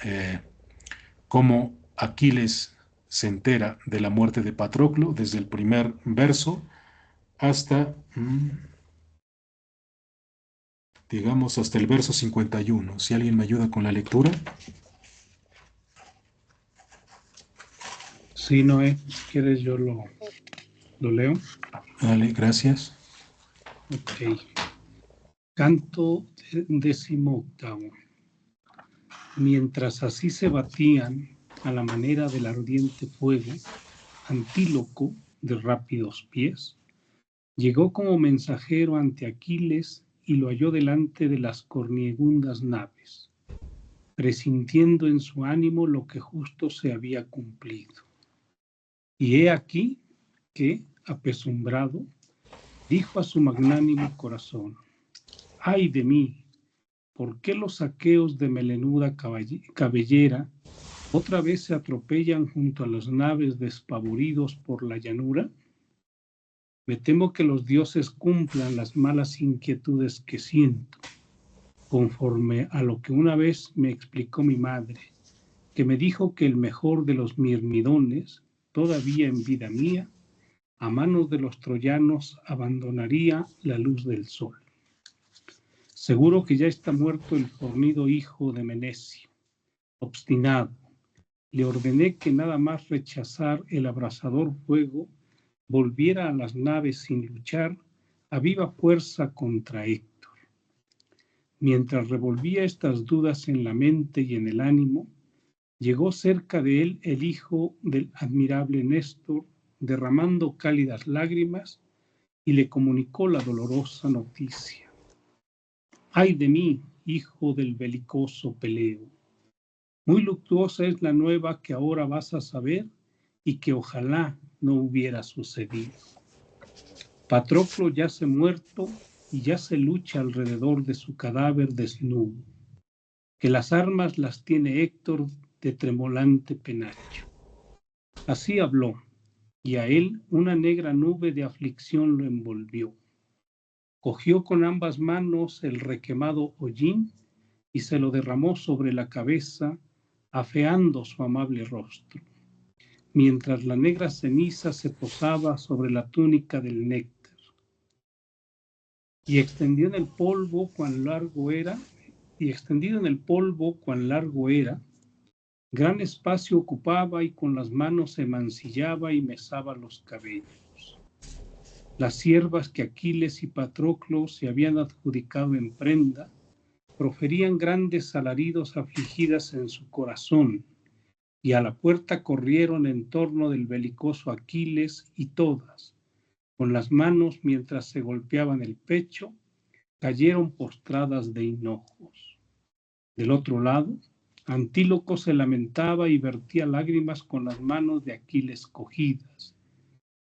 cómo Aquiles se entera de la muerte de Patroclo desde el primer verso hasta, digamos, hasta el verso 51. Si alguien me ayuda con la lectura. Sí, Noé, si quieres yo lo leo. Dale, gracias. Ok. Canto 18. Mientras así se batían a la manera del ardiente fuego, Antíloco, de rápidos pies, llegó como mensajero ante Aquiles y lo halló delante de las corniegundas naves, presintiendo en su ánimo lo que justo se había cumplido. Y he aquí que, apesumbrado, dijo a su magnánimo corazón: ¡ay de mí! ¿Por qué los aqueos de melenuda cabellera otra vez se atropellan junto a las naves despavoridos por la llanura? Me temo que los dioses cumplan las malas inquietudes que siento, conforme a lo que una vez me explicó mi madre, que me dijo que el mejor de los mirmidones, todavía en vida mía, a manos de los troyanos abandonaría la luz del sol. Seguro que ya está muerto el fornido hijo de Menecio. Obstinado, le ordené que nada más rechazar el abrasador fuego, volviera a las naves sin luchar, a viva fuerza contra Héctor. Mientras revolvía estas dudas en la mente y en el ánimo, llegó cerca de él el hijo del admirable Néstor, derramando cálidas lágrimas, y le comunicó la dolorosa noticia. ¡Ay de mí, hijo del belicoso Peleo! Muy luctuosa es la nueva que ahora vas a saber y que ojalá no hubiera sucedido. Patroclo yace muerto y ya se lucha alrededor de su cadáver desnudo, que las armas las tiene Héctor de tremolante penacho. Así habló, y a él una negra nube de aflicción lo envolvió. Cogió con ambas manos el requemado hollín y se lo derramó sobre la cabeza, afeando su amable rostro, mientras la negra ceniza se posaba sobre la túnica del néctar. Y extendido en el polvo cuán largo era, gran espacio ocupaba y con las manos se mancillaba y mesaba los cabellos. Las siervas que Aquiles y Patroclo se habían adjudicado en prenda proferían grandes alaridos afligidas en su corazón, y a la puerta corrieron en torno del belicoso Aquiles y todas, Con las manos, mientras se golpeaban el pecho, cayeron postradas de hinojos. Del otro lado, Antíloco se lamentaba y vertía lágrimas con las manos de Aquiles cogidas,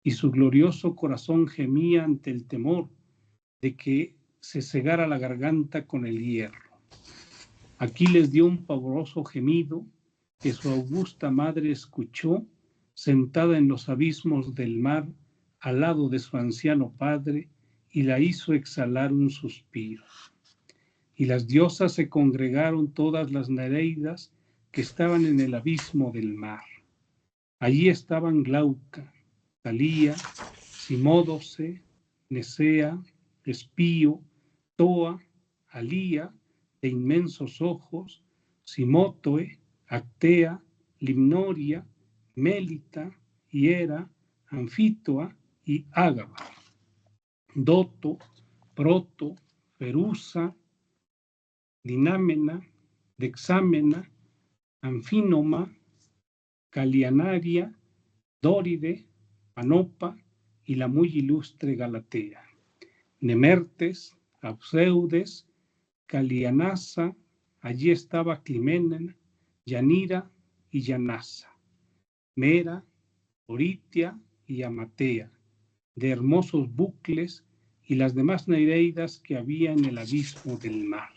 y su glorioso corazón gemía ante el temor de que se cegara la garganta con el hierro. Aquiles dio un pavoroso gemido que su augusta madre escuchó, sentada en los abismos del mar, al lado de su anciano padre, y la hizo exhalar un suspiro. Y las diosas se congregaron todas las nereidas que estaban en el abismo del mar. Allí estaban Glauca, Talía, Simódoce, Nesea, Espío, Toa, Alía, de inmensos ojos, Simótoe, Actea, Limnoria, Mélita, Hiera, Anfítoa y Ágaba, Doto, Proto, Ferusa, Dinámena, Dexámena, Anfínoma, Calianaria, Dóride, Panopa y la muy ilustre Galatea, Nemertes, Abseudes, Calianasa, allí estaba Climena, Yanira y Yanasa, Mera, Oritia y Amatea, de hermosos bucles y las demás nereidas que había en el abismo del mar.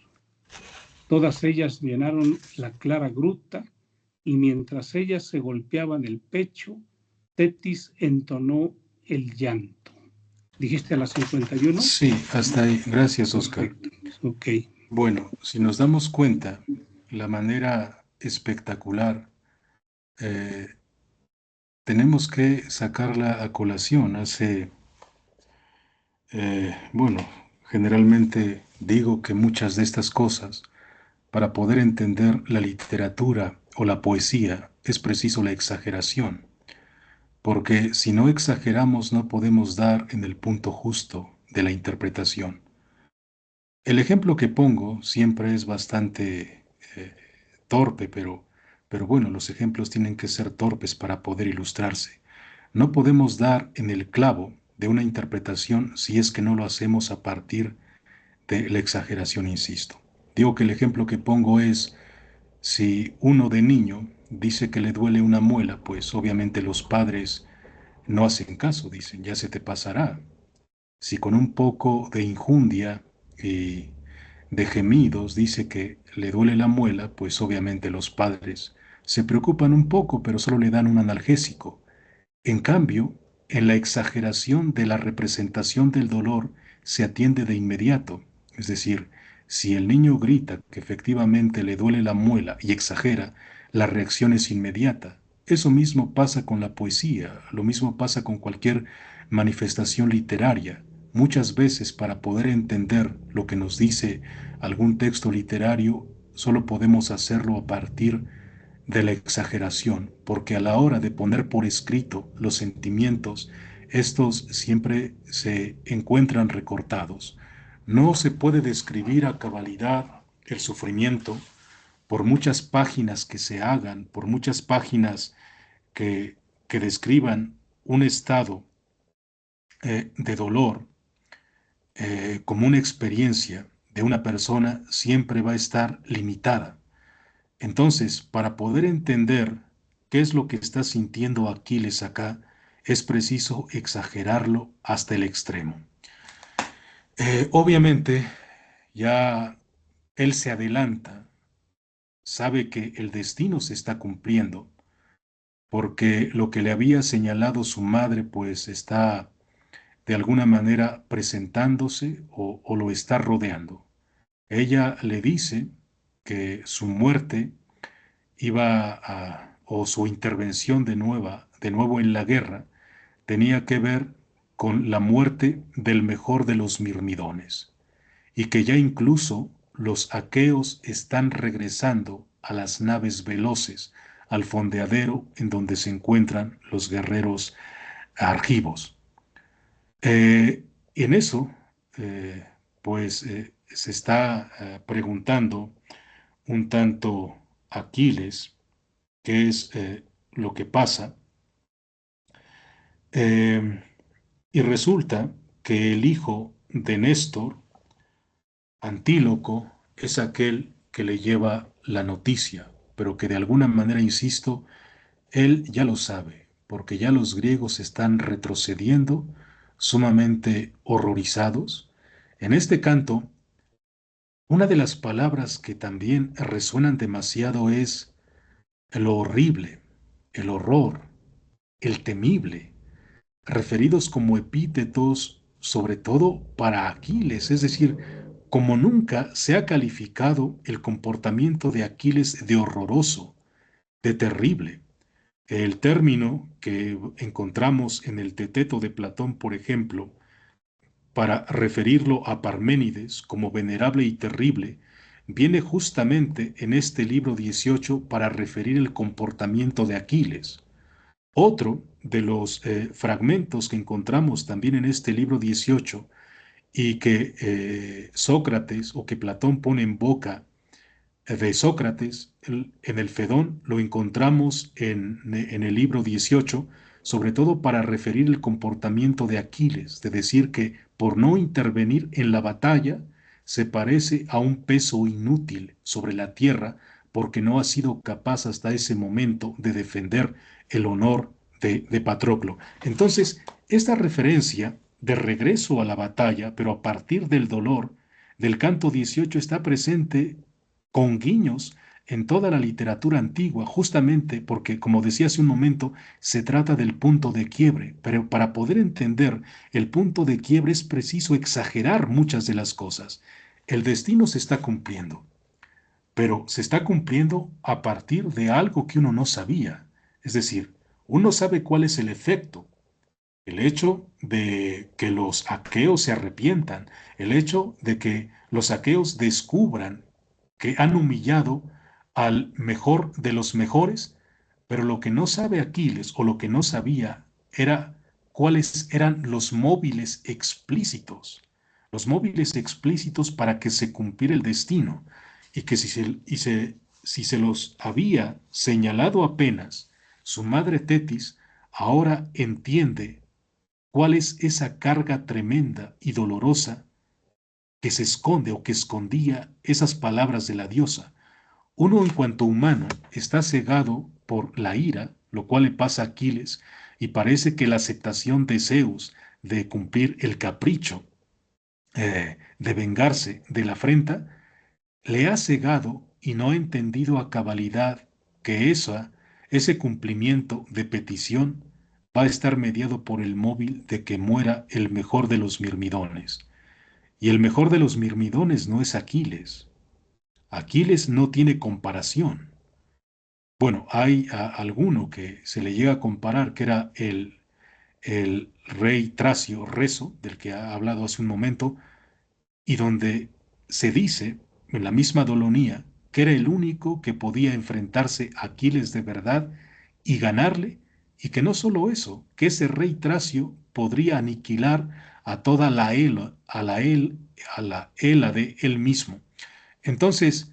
Todas ellas llenaron la clara gruta, y mientras ellas se golpeaban el pecho, Tetis entonó el llanto. ¿Dijiste a las 51? Sí, hasta ahí. Gracias, Oscar. Perfecto. Ok. Bueno, si nos damos cuenta, la manera espectacular, tenemos que sacarla a colación. Bueno, generalmente digo que muchas de estas cosas, para poder entender la literatura o la poesía, es preciso la exageración, porque si no exageramos no podemos dar en el punto justo de la interpretación. El ejemplo que pongo siempre es bastante torpe, pero bueno, los ejemplos tienen que ser torpes para poder ilustrarse. No podemos dar en el clavo de una interpretación si es que no lo hacemos a partir de la exageración, insisto. Digo que el ejemplo que pongo es, si uno de niño dice que le duele una muela, pues obviamente los padres no hacen caso, dicen, ya se te pasará. Si con un poco de injundia y de gemidos dice que le duele la muela, pues obviamente los padres se preocupan un poco, pero solo le dan un analgésico. En cambio, en la exageración de la representación del dolor se atiende de inmediato. Es decir, si el niño grita que efectivamente le duele la muela y exagera, la reacción es inmediata. Eso mismo pasa con la poesía, lo mismo pasa con cualquier manifestación literaria. Muchas veces para poder entender lo que nos dice algún texto literario, solo podemos hacerlo a partir de la exageración, porque a la hora de poner por escrito los sentimientos, estos siempre se encuentran recortados. No se puede describir a cabalidad el sufrimiento por muchas páginas que se hagan, por muchas páginas que describan un estado de dolor como una experiencia de una persona, siempre va a estar limitada. Entonces, para poder entender qué es lo que está sintiendo Aquiles acá, es preciso exagerarlo hasta el extremo. Obviamente, ya él se adelanta, sabe que el destino se está cumpliendo, porque lo que le había señalado su madre, pues está de alguna manera presentándose o lo está rodeando. Ella le dice que su muerte o su intervención de nuevo en la guerra, tenía que ver con la muerte del mejor de los mirmidones, y que ya incluso los aqueos están regresando a las naves veloces, al fondeadero en donde se encuentran los guerreros argivos. En eso, eh, se está preguntando un tanto Aquiles, qué es lo que pasa. Eh, Y resulta que el hijo de Néstor, Antíloco, es aquel que le lleva la noticia, pero que de alguna manera, insisto, él ya lo sabe, porque ya los griegos están retrocediendo, sumamente horrorizados. En este canto, una de las palabras que también resuenan demasiado es lo horrible, el horror, el temible, referidos como epítetos, sobre todo para Aquiles, es decir, como nunca se ha calificado el comportamiento de Aquiles de horroroso, de terrible. El término que encontramos en el Teteto de Platón, por ejemplo, para referirlo a Parménides como venerable y terrible, viene justamente en este libro 18 para referir el comportamiento de Aquiles. Otro de los fragmentos que encontramos también en este libro 18 y que Sócrates o que Platón pone en boca de Sócrates, en el Fedón, lo encontramos en el libro 18, sobre todo para referir el comportamiento de Aquiles, de decir que por no intervenir en la batalla se parece a un peso inútil sobre la tierra porque no ha sido capaz hasta ese momento de defender el honor de Patroclo. Entonces, esta referencia de regreso a la batalla, pero a partir del dolor, del canto 18 está presente con guiños en toda la literatura antigua, justamente porque, como decía hace un momento, se trata del punto de quiebre, pero para poder entender el punto de quiebre es preciso exagerar muchas de las cosas. El destino se está cumpliendo, pero se está cumpliendo a partir de algo que uno no sabía. Es decir, uno sabe cuál es el efecto, el hecho de que los aqueos se arrepientan, el hecho de que los aqueos descubran que han humillado al mejor de los mejores, pero lo que no sabe Aquiles o lo que no sabía era cuáles eran los móviles explícitos para que se cumpliera el destino y que si se los había señalado apenas, su madre Tetis ahora entiende cuál es esa carga tremenda y dolorosa que se esconde o que escondía esas palabras de la diosa. Uno en cuanto humano está cegado por la ira, lo cual le pasa a Aquiles, y parece que la aceptación de Zeus de cumplir el capricho, de vengarse de la afrenta, le ha cegado y no ha entendido a cabalidad que ese cumplimiento de petición va a estar mediado por el móvil de que muera el mejor de los mirmidones. Y el mejor de los mirmidones no es Aquiles. Aquiles no tiene comparación. Bueno, hay alguno que se le llega a comparar, que era el rey Tracio Reso, del que ha hablado hace un momento, y donde se dice, en la misma Dolonía, que era el único que podía enfrentarse a Aquiles de verdad y ganarle, y que no solo eso, que ese rey Tracio podría aniquilar a toda a la Hélade él mismo. Entonces,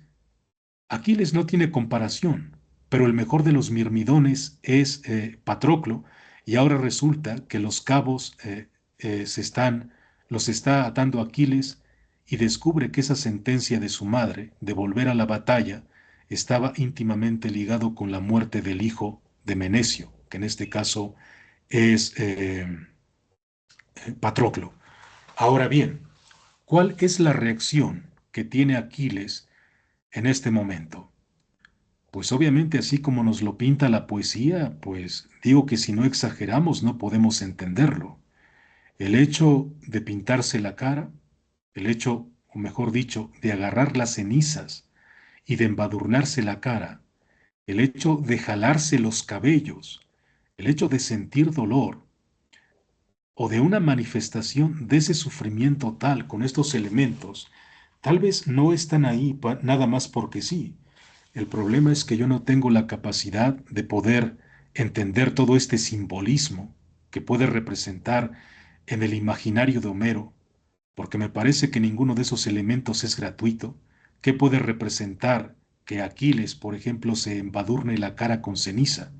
Aquiles no tiene comparación, pero el mejor de los mirmidones es Patroclo, y ahora resulta que los cabos los está atando Aquiles y descubre que esa sentencia de su madre de volver a la batalla estaba íntimamente ligado con la muerte del hijo de Menecio, que en este caso es Patroclo. Ahora bien, ¿cuál es la reacción que tiene Aquiles en este momento? Pues obviamente así como nos lo pinta la poesía, pues digo que si no exageramos no podemos entenderlo. El hecho de pintarse la cara, el hecho, o mejor dicho, de agarrar las cenizas y de embadurnarse la cara, el hecho de jalarse los cabellos, el hecho de sentir dolor o de una manifestación de ese sufrimiento tal con estos elementos, tal vez no están ahí nada más porque sí. El problema es que yo no tengo la capacidad de poder entender todo este simbolismo que puede representar en el imaginario de Homero, porque me parece que ninguno de esos elementos es gratuito. ¿Qué puede representar que Aquiles, por ejemplo, se embadurne la cara con ceniza?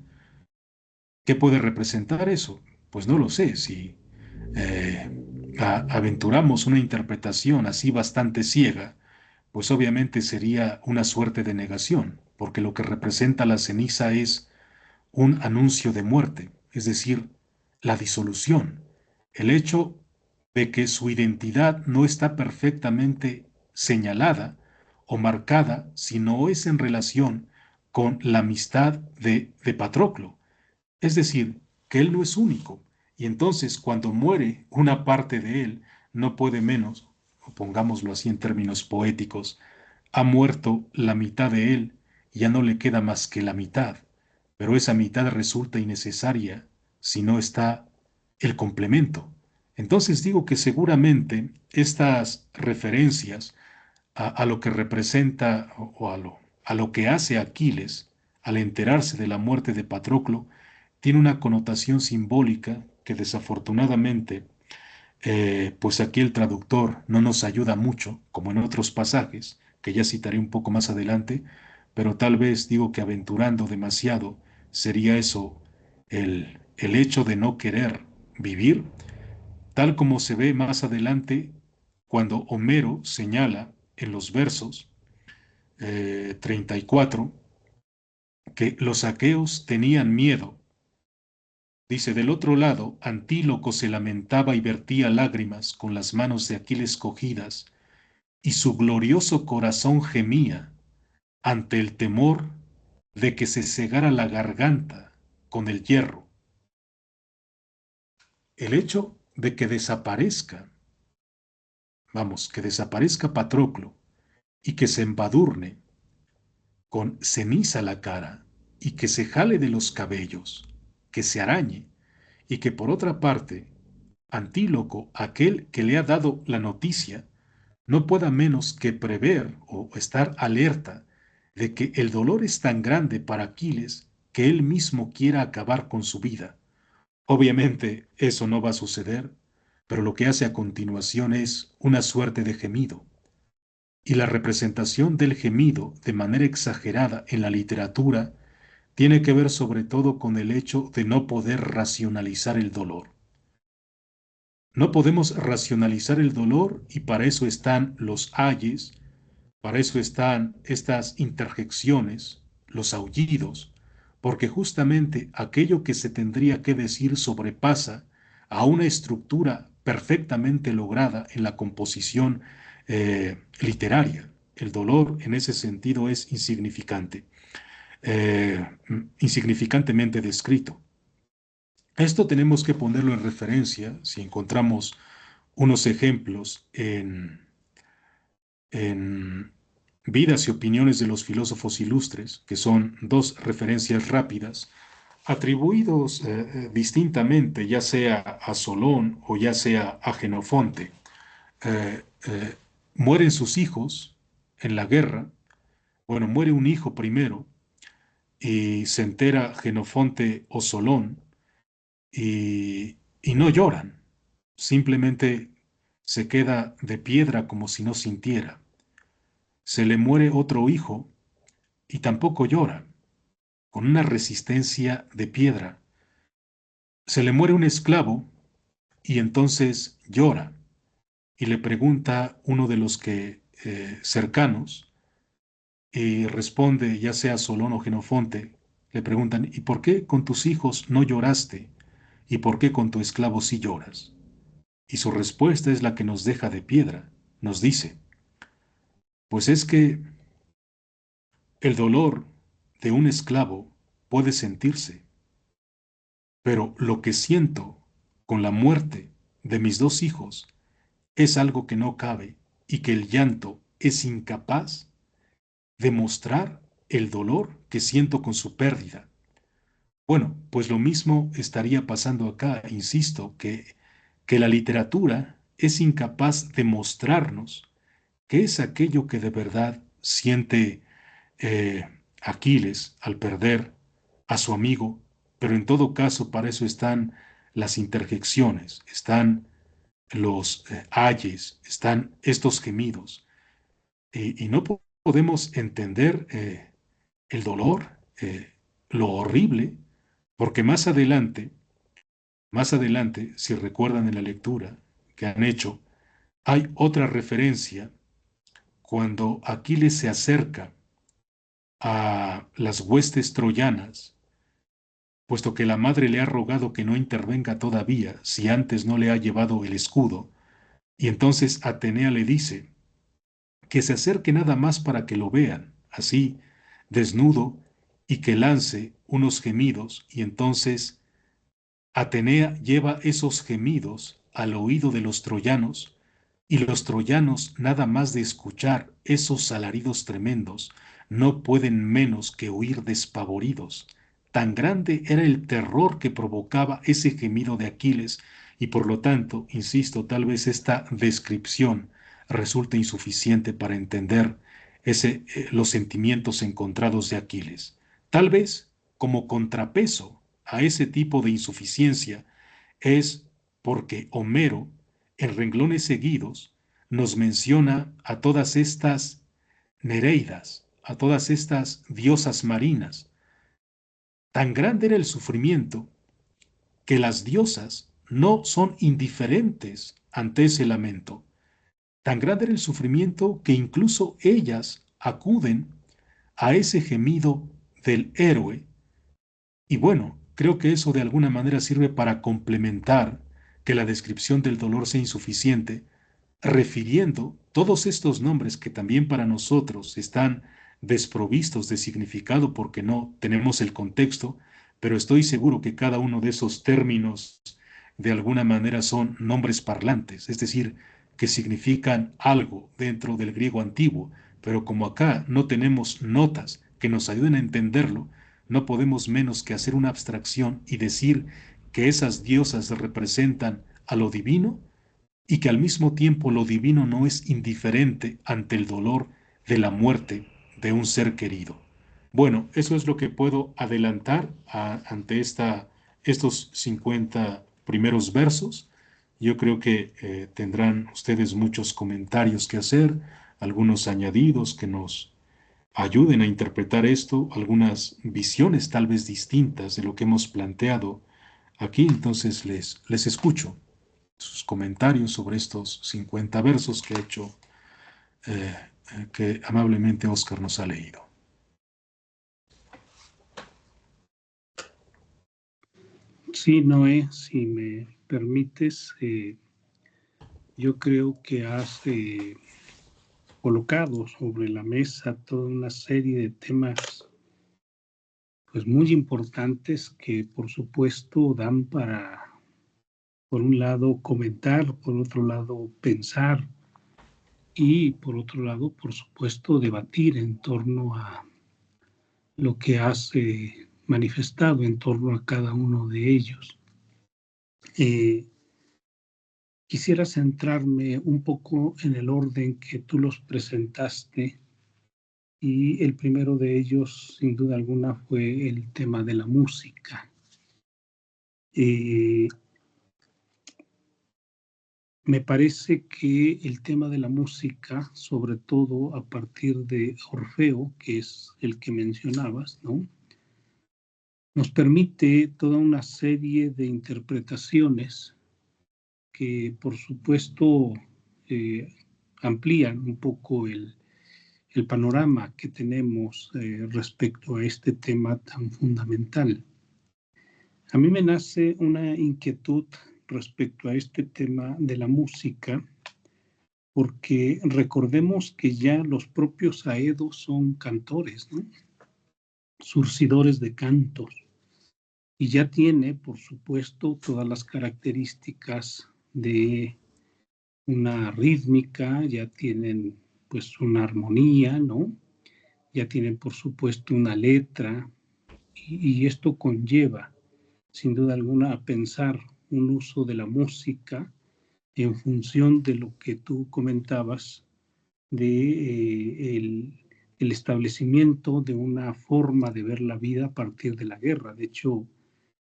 ¿Qué puede representar eso? Pues no lo sé. Si aventuramos una interpretación así bastante ciega, pues obviamente sería una suerte de negación, porque lo que representa la ceniza es un anuncio de muerte, es decir, la disolución, el hecho de que su identidad no está perfectamente señalada o marcada, sino es en relación con la amistad de Patroclo, es decir, que él no es único, y entonces cuando muere una parte de él, no puede menos, o pongámoslo así en términos poéticos, ha muerto la mitad de él, y ya no le queda más que la mitad, pero esa mitad resulta innecesaria si no está el complemento. Entonces digo que seguramente estas referencias a lo que representa o a lo que hace Aquiles al enterarse de la muerte de Patroclo, tiene una connotación simbólica que desafortunadamente, pues aquí el traductor no nos ayuda mucho, como en otros pasajes, que ya citaré un poco más adelante, pero tal vez digo que aventurando demasiado sería eso el hecho de no querer vivir, tal como se ve más adelante cuando Homero señala en los versos 34 que los aqueos tenían miedo. Dice, del otro lado, Antíloco se lamentaba y vertía lágrimas con las manos de Aquiles cogidas, y su glorioso corazón gemía ante el temor de que se cegara la garganta con el hierro. El hecho de que desaparezca, vamos, que desaparezca Patroclo y que se embadurne con ceniza la cara y que se jale de los cabellos, que se arañe y que por otra parte Antíloco, aquel que le ha dado la noticia, no pueda menos que prever o estar alerta de que el dolor es tan grande para Aquiles que él mismo quiera acabar con su vida. Obviamente eso no va a suceder, pero lo que hace a continuación es una suerte de gemido. Y la representación del gemido de manera exagerada en la literatura tiene que ver sobre todo con el hecho de no poder racionalizar el dolor. No podemos racionalizar el dolor y para eso están los ayes, para eso están estas interjecciones, los aullidos, porque justamente aquello que se tendría que decir sobrepasa a una estructura perfectamente lograda en la composición literaria. El dolor en ese sentido es insignificante, insignificantemente descrito. Esto tenemos que ponerlo en referencia si encontramos unos ejemplos en Vidas y opiniones de los filósofos ilustres, que son dos referencias rápidas, atribuidos distintamente, ya sea a Solón o ya sea a Jenofonte. Eh, eh, Mueren sus hijos en la guerra. Bueno, muere un hijo primero y se entera Jenofonte o Solón y no lloran, simplemente se queda de piedra como si no sintiera. Se le muere otro hijo y tampoco llora, con una resistencia de piedra. Se le muere un esclavo y entonces llora y le pregunta uno de los que cercanos y responde, ya sea Solón o Jenofonte, le preguntan, ¿y por qué con tus hijos no lloraste? ¿Y por qué con tu esclavo sí lloras? Y su respuesta es la que nos deja de piedra. Nos dice, pues es que el dolor de un esclavo puede sentirse, pero lo que siento con la muerte de mis dos hijos es algo que no cabe y que el llanto es incapaz de mostrar el dolor que siento con su pérdida. Bueno, pues lo mismo estaría pasando acá, insisto, que la literatura es incapaz de mostrarnos qué es aquello que de verdad siente eh, Aquiles al perder a su amigo, pero en todo caso para eso están las interjecciones, están los ayes, están estos gemidos, y no podemos entender el dolor, lo horrible, porque más adelante Más adelante, si recuerdan en la lectura que han hecho, hay otra referencia cuando Aquiles se acerca a las huestes troyanas, puesto que la madre le ha rogado que no intervenga todavía si antes no le ha llevado el escudo, y entonces Atenea le dice que se acerque nada más para que lo vean, así, desnudo, y que lance unos gemidos, y entonces Atenea lleva esos gemidos al oído de los troyanos, y los troyanos, nada más de escuchar esos alaridos tremendos, no pueden menos que huir despavoridos. Tan grande era el terror que provocaba ese gemido de Aquiles, y por lo tanto, insisto, tal vez esta descripción resulte insuficiente para entender los sentimientos encontrados de Aquiles. Tal vez, como contrapeso a ese tipo de insuficiencia, es porque Homero, en renglones seguidos, nos menciona a todas estas Nereidas, a todas estas diosas marinas. Tan grande era el sufrimiento que las diosas no son indiferentes ante ese lamento. Tan grande era el sufrimiento que incluso ellas acuden a ese gemido del héroe. Y bueno, creo que eso de alguna manera sirve para complementar que la descripción del dolor sea insuficiente, refiriendo todos estos nombres que también para nosotros están desprovistos de significado porque no tenemos el contexto, pero estoy seguro que cada uno de esos términos de alguna manera son nombres parlantes, es decir, que significan algo dentro del griego antiguo, pero como acá no tenemos notas que nos ayuden a entenderlo, no podemos menos que hacer una abstracción y decir que esas diosas representan a lo divino y que al mismo tiempo lo divino no es indiferente ante el dolor de la muerte de un ser querido. Bueno, eso es lo que puedo adelantar ante estos 50 primeros versos. Yo creo que tendrán ustedes muchos comentarios que hacer, algunos añadidos que nos ayuden a interpretar esto, algunas visiones tal vez distintas de lo que hemos planteado aquí. Entonces les escucho sus comentarios sobre estos 50 versos que ha hecho, que amablemente Oscar nos ha leído. Sí, Noé, si me permites, yo creo que has colocado sobre la mesa toda una serie de temas pues muy importantes que por supuesto dan para, por un lado, comentar, por otro lado, pensar y por otro lado, por supuesto, debatir en torno a lo que has manifestado en torno a cada uno de ellos. Quisiera centrarme un poco en el orden que tú los presentaste y el primero de ellos, sin duda alguna, fue el tema de la música. Me parece que el tema de la música, sobre todo a partir de Orfeo, que es el que mencionabas, ¿no?, nos permite toda una serie de interpretaciones que, por supuesto, amplían un poco el panorama que tenemos respecto a este tema tan fundamental. A mí me nace una inquietud respecto a este tema de la música, porque recordemos que ya los propios aedos son cantores, ¿no?, surcidores de cantos, y ya tiene, por supuesto, todas las características de una rítmica, ya tienen pues una armonía, ¿no?, ya tienen por supuesto una letra, y esto conlleva sin duda alguna a pensar un uso de la música en función de lo que tú comentabas de el establecimiento de una forma de ver la vida a partir de la guerra. De hecho,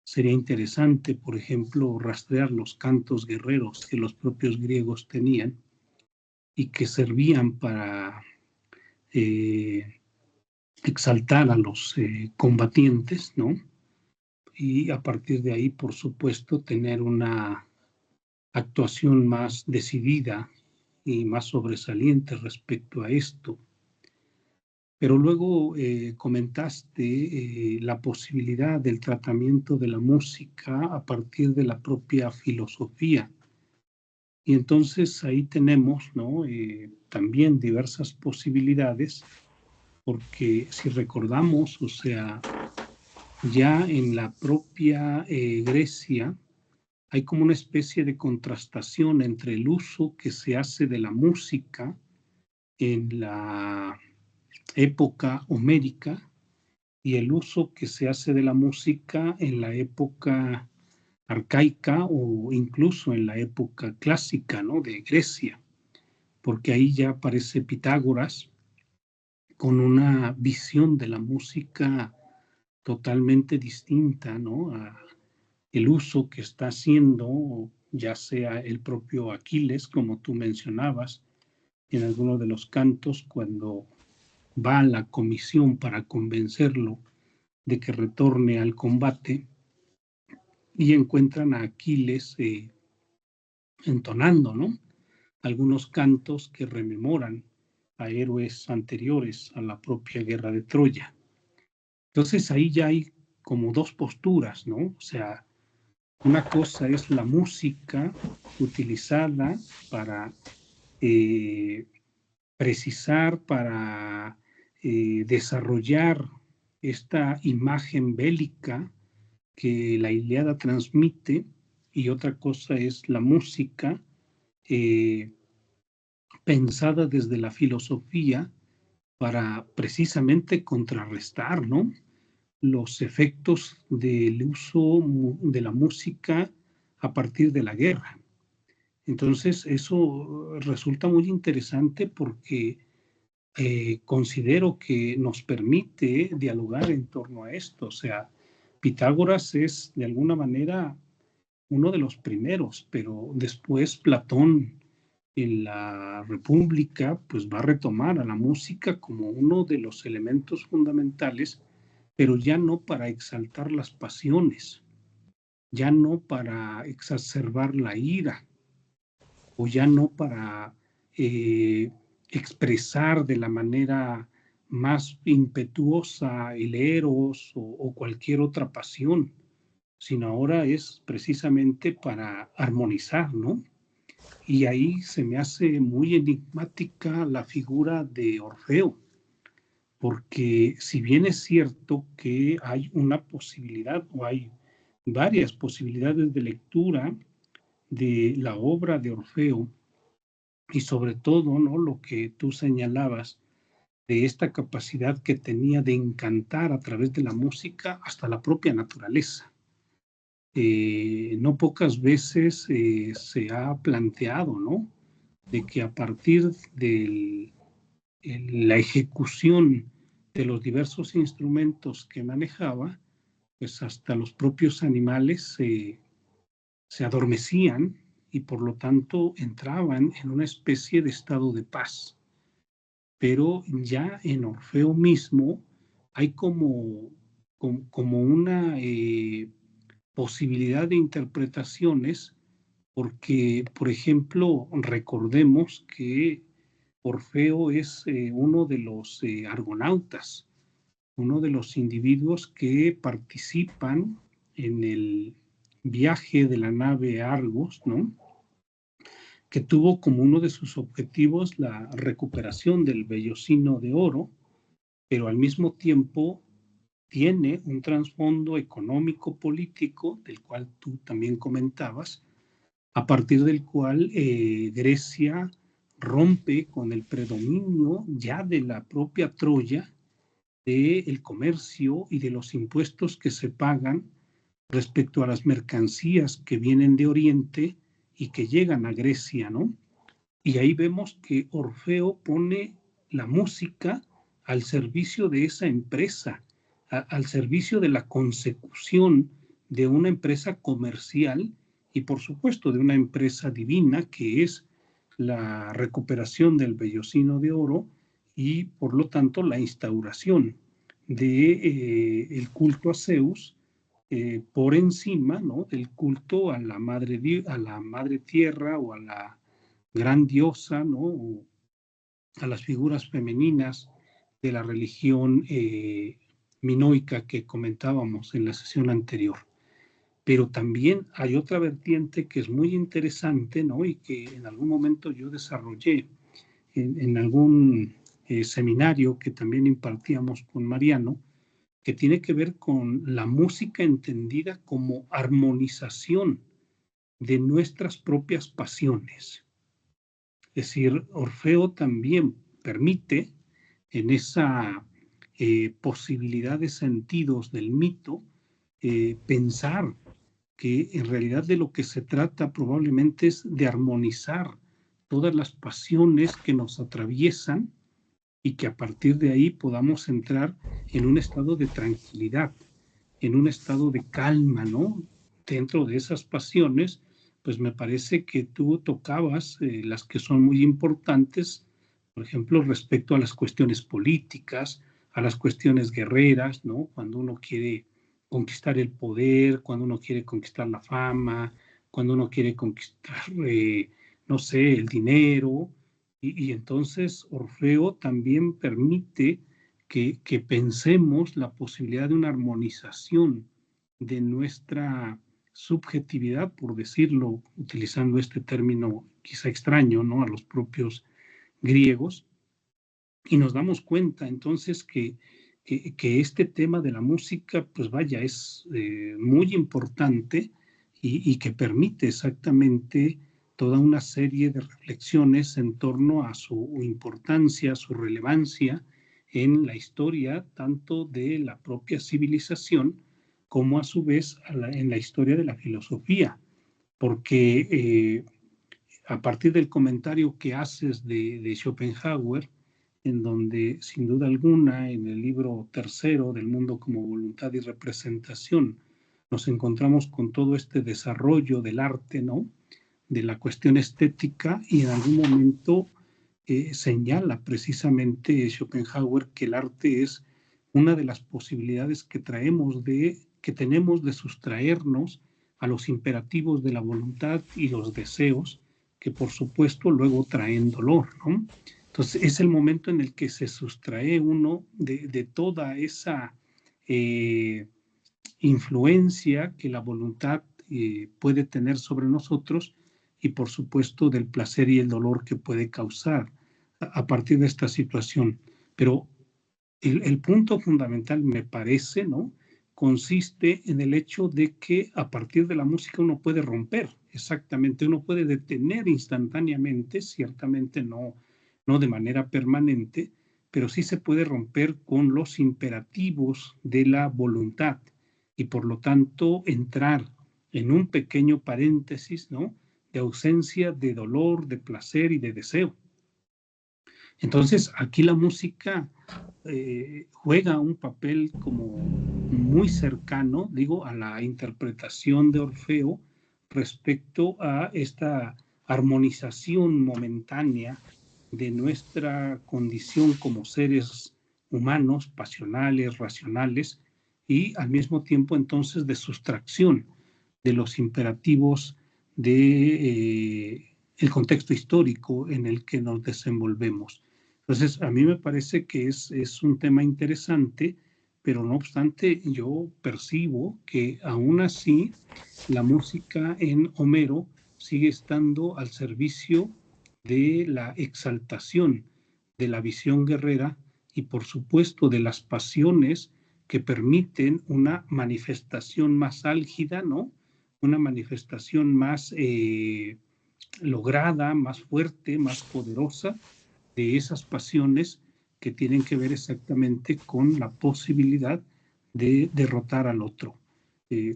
sería interesante, por ejemplo, rastrear los cantos guerreros que los propios griegos tenían y que servían para exaltar a los combatientes, ¿no?, y a partir de ahí, por supuesto, tener una actuación más decidida y más sobresaliente respecto a esto. Pero luego comentaste la posibilidad del tratamiento de la música a partir de la propia filosofía. Y entonces ahí tenemos, ¿no? También diversas posibilidades, porque si recordamos, o sea, ya en la propia Grecia hay como una especie de contrastación entre el uso que se hace de la música en la época homérica y el uso que se hace de la música en la época arcaica o incluso en la época clásica, ¿no? De Grecia, porque ahí ya aparece Pitágoras con una visión de la música totalmente distinta, ¿no? A el uso que está haciendo, ya sea el propio Aquiles, como tú mencionabas, en alguno de los cantos, cuando va a la comisión para convencerlo de que retorne al combate y encuentran a Aquiles entonando, ¿no? Algunos cantos que rememoran a héroes anteriores a la propia guerra de Troya. Entonces ahí ya hay como dos posturas, ¿no? O sea, una cosa es la música utilizada para precisar, para desarrollar esta imagen bélica que la Ilíada transmite, y otra cosa es la música pensada desde la filosofía para precisamente contrarrestar, ¿no? Los efectos del uso de la música a partir de la guerra. Entonces, eso resulta muy interesante porque considero que nos permite dialogar en torno a esto. O sea, Pitágoras es de alguna manera uno de los primeros, pero después Platón en la República pues va a retomar a la música como uno de los elementos fundamentales, pero ya no para exaltar las pasiones, ya no para exacerbar la ira, o ya no para expresar de la manera más impetuosa el eros o cualquier otra pasión, sino ahora es precisamente para armonizar, ¿no? Y ahí se me hace muy enigmática la figura de Orfeo, porque si bien es cierto que hay una posibilidad o hay varias posibilidades de lectura de la obra de Orfeo, y sobre todo, ¿no? Lo que tú señalabas de esta capacidad que tenía de encantar a través de la música hasta la propia naturaleza. No pocas veces se ha planteado, ¿no? De que a partir de la ejecución de los diversos instrumentos que manejaba, pues hasta los propios animales se adormecían y por lo tanto entraban en una especie de estado de paz. Pero ya en Orfeo mismo hay como una posibilidad de interpretaciones, porque, por ejemplo, recordemos que Orfeo es uno de los argonautas, uno de los individuos que participan en el viaje de la nave Argos, ¿no? Que tuvo como uno de sus objetivos la recuperación del vellocino de oro, pero al mismo tiempo tiene un trasfondo económico político, del cual tú también comentabas, a partir del cual Grecia rompe con el predominio ya de la propia Troya, del comercio y de los impuestos que se pagan respecto a las mercancías que vienen de Oriente y que llegan a Grecia, ¿no? Y ahí vemos que Orfeo pone la música al servicio de esa empresa, al servicio de la consecución de una empresa comercial y por supuesto de una empresa divina que es la recuperación del vellocino de oro y por lo tanto la instauración de el culto a Zeus por encima, ¿no?, del culto a la madre tierra o a la gran diosa, ¿no?, o a las figuras femeninas de la religión minoica que comentábamos en la sesión anterior. Pero también hay otra vertiente que es muy interesante, ¿no?, y que en algún momento yo desarrollé en algún seminario que también impartíamos con Mariano, que tiene que ver con la música entendida como armonización de nuestras propias pasiones. Es decir, Orfeo también permite en esa posibilidad de sentidos del mito pensar que en realidad de lo que se trata probablemente es de armonizar todas las pasiones que nos atraviesan y que a partir de ahí podamos entrar en un estado de tranquilidad, en un estado de calma, ¿no? Dentro de esas pasiones, pues me parece que tú tocabas las que son muy importantes, por ejemplo, respecto a las cuestiones políticas, a las cuestiones guerreras, ¿no? Cuando uno quiere conquistar el poder, cuando uno quiere conquistar la fama, cuando uno quiere conquistar, no sé, el dinero. Y entonces Orfeo también permite que pensemos la posibilidad de una armonización de nuestra subjetividad, por decirlo, utilizando este término quizá extraño, ¿no?, a los propios griegos, y nos damos cuenta entonces que este tema de la música, pues vaya, es muy importante y que permite exactamente toda una serie de reflexiones en torno a su importancia, su relevancia en la historia, tanto de la propia civilización como a su vez en la historia de la filosofía, porque a partir del comentario que haces de Schopenhauer, en donde sin duda alguna en el libro tercero del mundo como voluntad y representación nos encontramos con todo este desarrollo del arte, ¿no?, de la cuestión estética, y en algún momento señala precisamente Schopenhauer que el arte es una de las posibilidades que tenemos de sustraernos a los imperativos de la voluntad y los deseos, que por supuesto luego traen dolor, ¿no? Entonces es el momento en el que se sustrae uno de toda esa influencia que la voluntad puede tener sobre nosotros, y por supuesto del placer y el dolor que puede causar a partir de esta situación. Pero el punto fundamental, me parece, ¿no?, consiste en el hecho de que a partir de la música uno puede romper, exactamente, uno puede detener instantáneamente, ciertamente no de manera permanente, pero sí se puede romper con los imperativos de la voluntad y por lo tanto entrar en un pequeño paréntesis, ¿no?, de ausencia de dolor, de placer y de deseo. Entonces, aquí la música juega un papel como muy cercano, digo, a la interpretación de Orfeo respecto a esta armonización momentánea de nuestra condición como seres humanos, pasionales, racionales, y al mismo tiempo entonces de sustracción de los imperativos de el contexto histórico en el que nos desenvolvemos. Entonces, a mí me parece que es un tema interesante, pero no obstante, yo percibo que aún así la música en Homero sigue estando al servicio de la exaltación de la visión guerrera y, por supuesto, de las pasiones que permiten una manifestación más álgida, ¿no?, una manifestación más lograda, más fuerte, más poderosa de esas pasiones que tienen que ver exactamente con la posibilidad de derrotar al otro.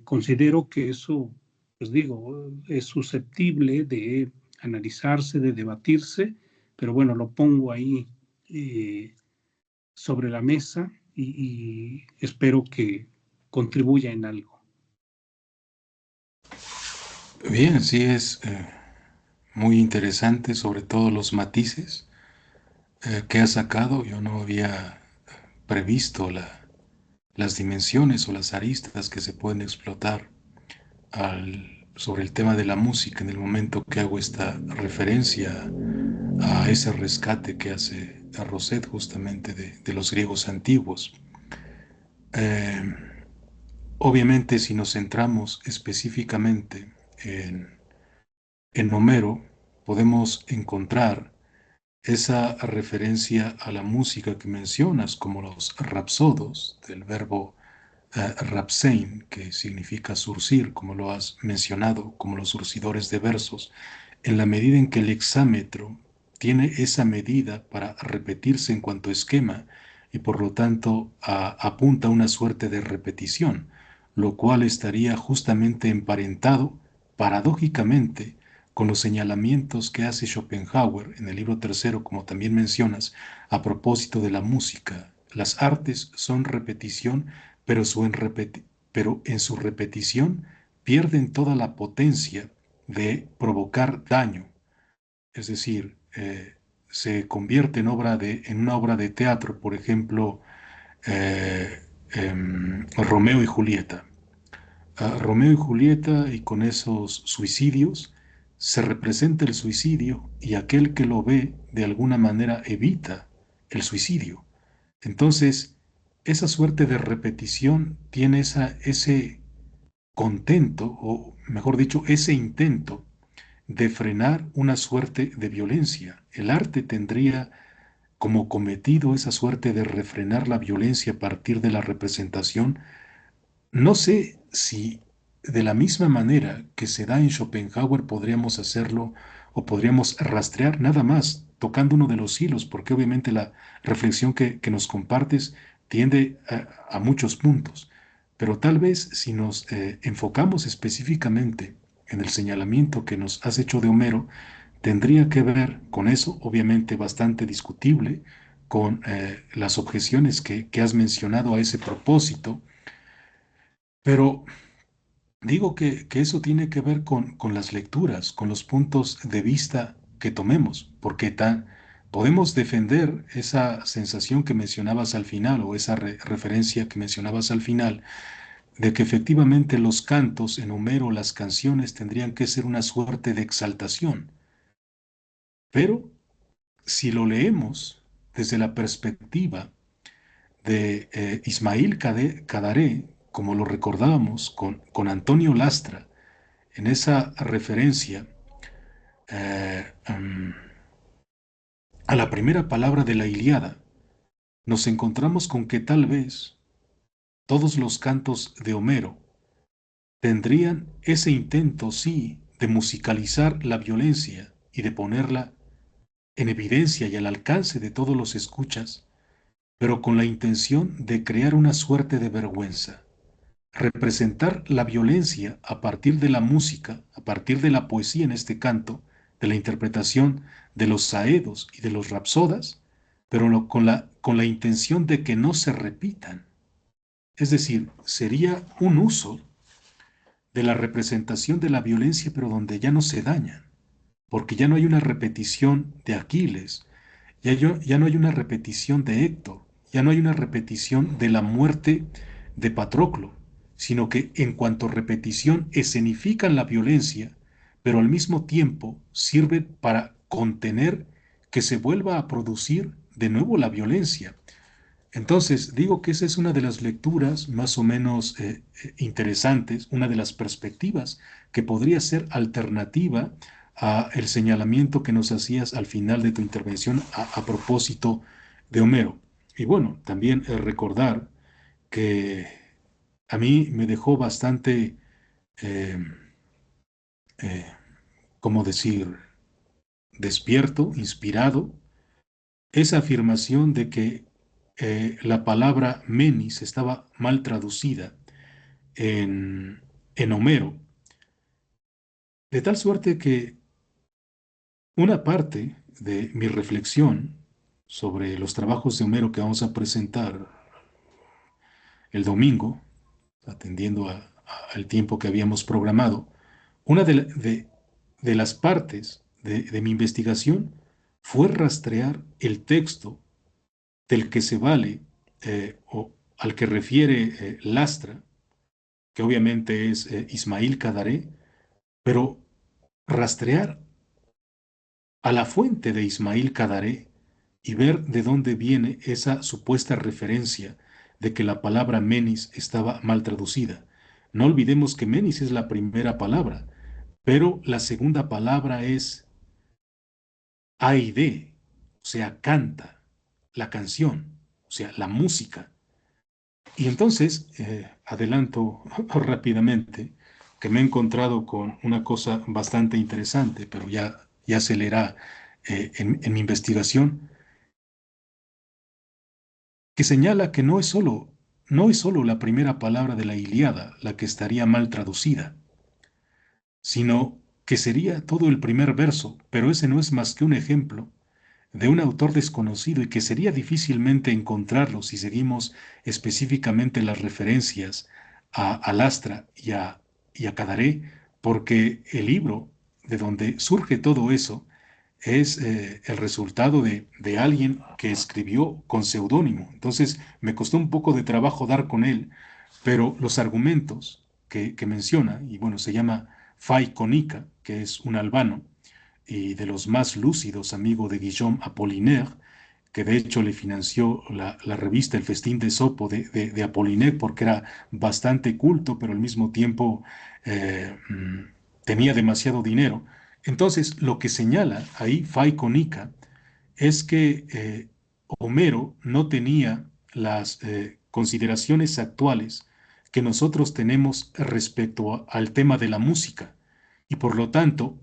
Considero que eso, pues digo, es susceptible de analizarse, de debatirse, pero bueno, lo pongo ahí sobre la mesa y espero que contribuya en algo. Bien, sí es muy interesante, sobre todo los matices que ha sacado. Yo no había previsto las dimensiones o las aristas que se pueden explotar sobre el tema de la música en el momento que hago esta referencia a ese rescate que hace a Rosset justamente de los griegos antiguos. Eh, Obviamente, si nos centramos específicamente en Homero, podemos encontrar esa referencia a la música que mencionas, como los rapsodos, del verbo rapsein, que significa surcir, como lo has mencionado, como los surcidores de versos, en la medida en que el hexámetro tiene esa medida para repetirse en cuanto esquema y por lo tanto apunta a una suerte de repetición, lo cual estaría justamente emparentado, paradójicamente, con los señalamientos que hace Schopenhauer en el libro tercero, como también mencionas, a propósito de la música. Las artes son repetición, pero, pero en su repetición pierden toda la potencia de provocar daño. Es decir, se convierte en una obra de teatro, por ejemplo, Romeo y Julieta. Romeo y Julieta, y con esos suicidios se representa el suicidio y aquel que lo ve de alguna manera evita el suicidio. Entonces, esa suerte de repetición tiene ese contento, o mejor dicho, ese intento de frenar una suerte de violencia. El arte tendría como cometido esa suerte de refrenar la violencia a partir de la representación. No sé si de la misma manera que se da en Schopenhauer podríamos hacerlo o podríamos rastrear nada más tocando uno de los hilos, porque obviamente la reflexión que nos compartes tiende a muchos puntos. Pero tal vez si nos enfocamos específicamente en el señalamiento que nos has hecho de Homero, tendría que ver con eso, obviamente bastante discutible, con las objeciones que has mencionado a ese propósito, pero digo que eso tiene que ver con las lecturas, con los puntos de vista que tomemos, porque podemos defender esa sensación que mencionabas al final o esa referencia que mencionabas al final, de que efectivamente los cantos en Homero, las canciones, tendrían que ser una suerte de exaltación. Pero si lo leemos desde la perspectiva de Ismail Cadaré, como lo recordábamos con Antonio Lastra, en esa referencia a la primera palabra de la Ilíada, nos encontramos con que tal vez todos los cantos de Homero tendrían ese intento, sí, de musicalizar la violencia y de ponerla en evidencia y al alcance de todos los escuchas, pero con la intención de crear una suerte de vergüenza. Representar la violencia a partir de la música, a partir de la poesía en este canto, de la interpretación de los saedos y de los rapsodas, pero con la intención de que no se repitan. Es decir, sería un uso de la representación de la violencia, pero donde ya no se dañan, porque ya no hay una repetición de Aquiles, ya no hay una repetición de Héctor, ya no hay una repetición de la muerte de Patroclo, sino que en cuanto repetición escenifican la violencia, pero al mismo tiempo sirven para contener que se vuelva a producir de nuevo la violencia. Entonces, digo que esa es una de las lecturas más o menos interesantes, una de las perspectivas que podría ser alternativa a el señalamiento que nos hacías al final de tu intervención a propósito de Homero. Y bueno, también recordar que a mí me dejó bastante, eh, eh, ¿cómo decir?, despierto, inspirado, esa afirmación de que la palabra menis estaba mal traducida en Homero, de tal suerte que una parte de mi reflexión sobre los trabajos de Homero que vamos a presentar el domingo, atendiendo al tiempo que habíamos programado, una de las partes de mi investigación fue rastrear el texto del que se vale al que refiere Lastra, que obviamente es Ismail Kadaré, pero rastrear a la fuente de Ismail Kadaré y ver de dónde viene esa supuesta referencia de que la palabra menis estaba mal traducida. No olvidemos que menis es la primera palabra, pero la segunda palabra es aide, o sea, canta, la canción, o sea, la música. Y entonces, adelanto rápidamente, que me he encontrado con una cosa bastante interesante, pero ya se leerá en mi investigación, que señala que no es solo la primera palabra de la Ilíada la que estaría mal traducida, sino que sería todo el primer verso, pero ese no es más que un ejemplo de un autor desconocido y que sería difícilmente encontrarlo si seguimos específicamente las referencias a Lastra y a Cadaré, porque el libro de donde surge todo eso es el resultado de alguien que escribió con seudónimo. Entonces me costó un poco de trabajo dar con él, pero los argumentos que menciona, y bueno, se llama Fay Konica, que es un albano, y de los más lúcidos, amigo de Guillaume Apollinaire, que de hecho le financió la revista El Festín de Sopo de Apollinaire porque era bastante culto, pero al mismo tiempo tenía demasiado dinero. Entonces, lo que señala ahí Fay Konica es que Homero no tenía las consideraciones actuales que nosotros tenemos respecto al tema de la música y por lo tanto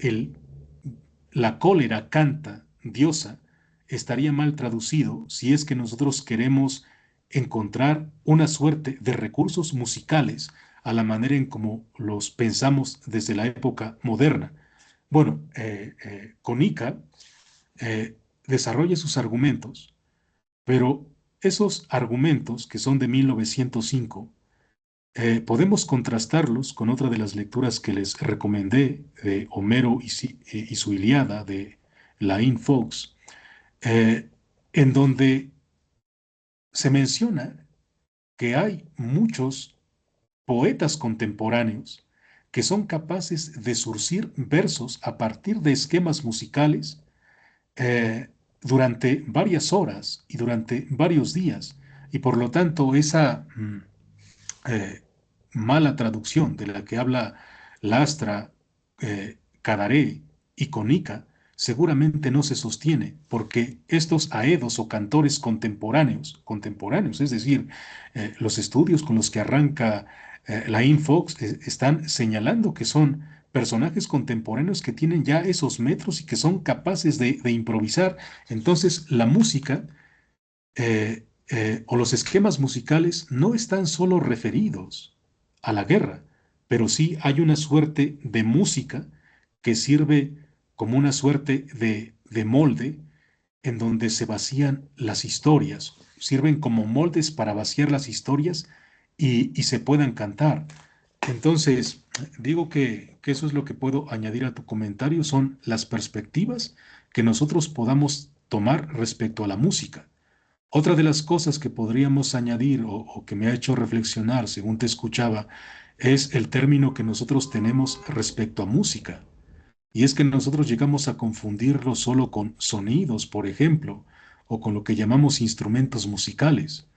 la cólera canta diosa estaría mal traducido si es que nosotros queremos encontrar una suerte de recursos musicales a la manera en como los pensamos desde la época moderna. Bueno, Konica desarrolla sus argumentos, pero esos argumentos que son de 1905, podemos contrastarlos con otra de las lecturas que les recomendé de Homero y su Ilíada de Laín Fox, eh, en donde se menciona que hay muchos poetas contemporáneos que son capaces de surcir versos a partir de esquemas musicales durante varias horas y durante varios días, y por lo tanto esa eh, mala traducción de la que habla Lastra, Cadaré y Conica seguramente no se sostiene, porque estos aedos o cantores contemporáneos, es decir, los estudios con los que arranca Laín Fox están señalando que son personajes contemporáneos que tienen ya esos metros y que son capaces de improvisar. Entonces, la música o los esquemas musicales no están solo referidos a la guerra, pero sí hay una suerte de música que sirve como una suerte de molde en donde se vacían las historias, sirven como moldes para vaciar las historias y se puedan cantar. Entonces, digo que eso es lo que puedo añadir a tu comentario, son las perspectivas que nosotros podamos tomar respecto a la música. Otra de las cosas que podríamos añadir o que me ha hecho reflexionar según te escuchaba es el término que nosotros tenemos respecto a música. Y es que nosotros llegamos a confundirlo solo con sonidos, por ejemplo, o con lo que llamamos instrumentos musicales.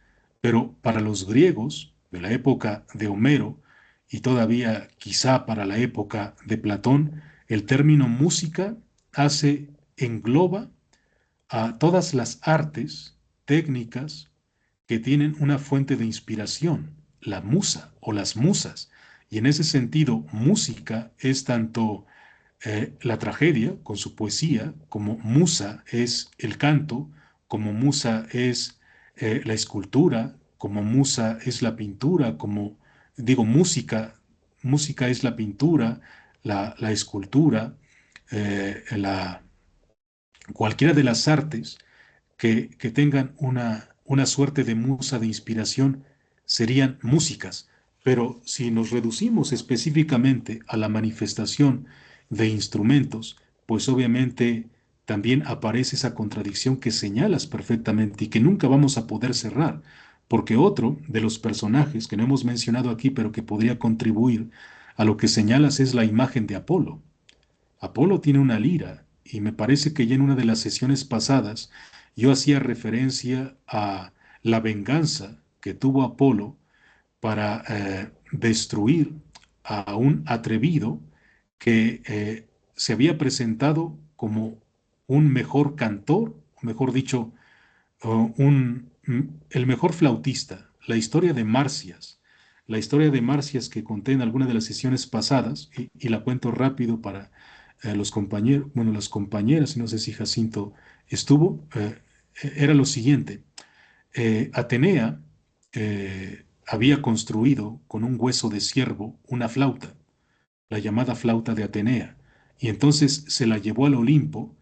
Pero para los griegos de la época de Homero y todavía quizá para la época de Platón, el término música engloba a todas las artes, técnicas que tienen una fuente de inspiración, la musa o las musas. Y en ese sentido, música es tanto la tragedia con su poesía, como musa es el canto, como musa es la escultura, como musa es la pintura, como digo, música es la pintura, la escultura, la, cualquiera de las artes que tengan una suerte de musa de inspiración serían músicas, pero si nos reducimos específicamente a la manifestación de instrumentos, pues obviamente también aparece esa contradicción que señalas perfectamente y que nunca vamos a poder cerrar, porque otro de los personajes que no hemos mencionado aquí, pero que podría contribuir a lo que señalas es la imagen de Apolo. Apolo tiene una lira y me parece que ya en una de las sesiones pasadas yo hacía referencia a la venganza que tuvo Apolo para destruir a un atrevido que se había presentado como un mejor cantor, mejor dicho, el mejor flautista, la historia de Marcias que conté en alguna de las sesiones pasadas, y la cuento rápido para los compañeros, bueno, las compañeras, y no sé si Jacinto estuvo, era lo siguiente. Atenea había construido con un hueso de ciervo una flauta, la llamada flauta de Atenea, y entonces se la llevó al Olimpo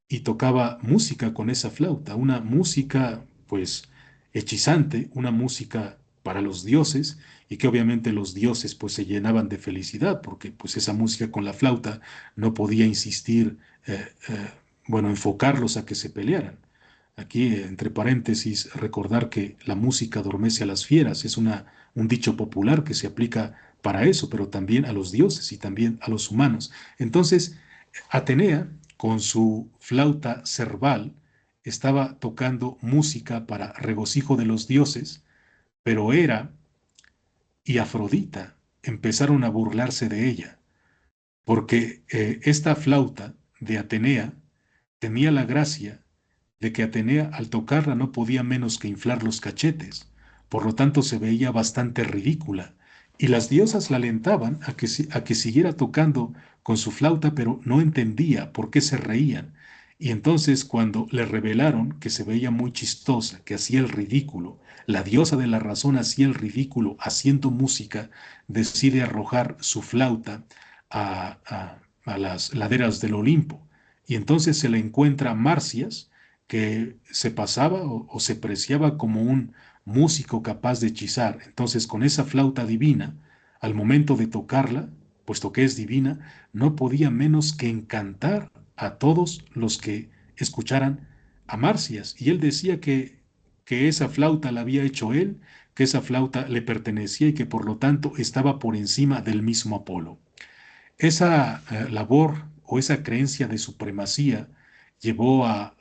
y tocaba música con esa flauta, una música pues hechizante, una música para los dioses y que obviamente los dioses pues se llenaban de felicidad porque pues esa música con la flauta no podía insistir, bueno, enfocarlos a que se pelearan. Aquí, entre paréntesis, recordar que la música adormece a las fieras es un dicho popular que se aplica para eso, pero también a los dioses y también a los humanos. Entonces, Atenea, con su flauta cerval, estaba tocando música para regocijo de los dioses, pero Hera y Afrodita empezaron a burlarse de ella, porque esta flauta de Atenea tenía la gracia de que Atenea al tocarla no podía menos que inflar los cachetes, por lo tanto se veía bastante ridícula, y las diosas la alentaban a que siguiera tocando con su flauta, pero no entendía por qué se reían. Y entonces cuando le revelaron que se veía muy chistosa, que hacía el ridículo, la diosa de la razón hacía el ridículo haciendo música, decide arrojar su flauta a las laderas del Olimpo. Y entonces se le encuentra Marcias, que se pasaba o se preciaba como un músico capaz de hechizar. Entonces, con esa flauta divina, al momento de tocarla, puesto que es divina, no podía menos que encantar a todos los que escucharan a Marcias. Y él decía que esa flauta la había hecho él, que esa flauta le pertenecía y que por lo tanto estaba por encima del mismo Apolo. Esa labor o esa creencia de supremacía llevó a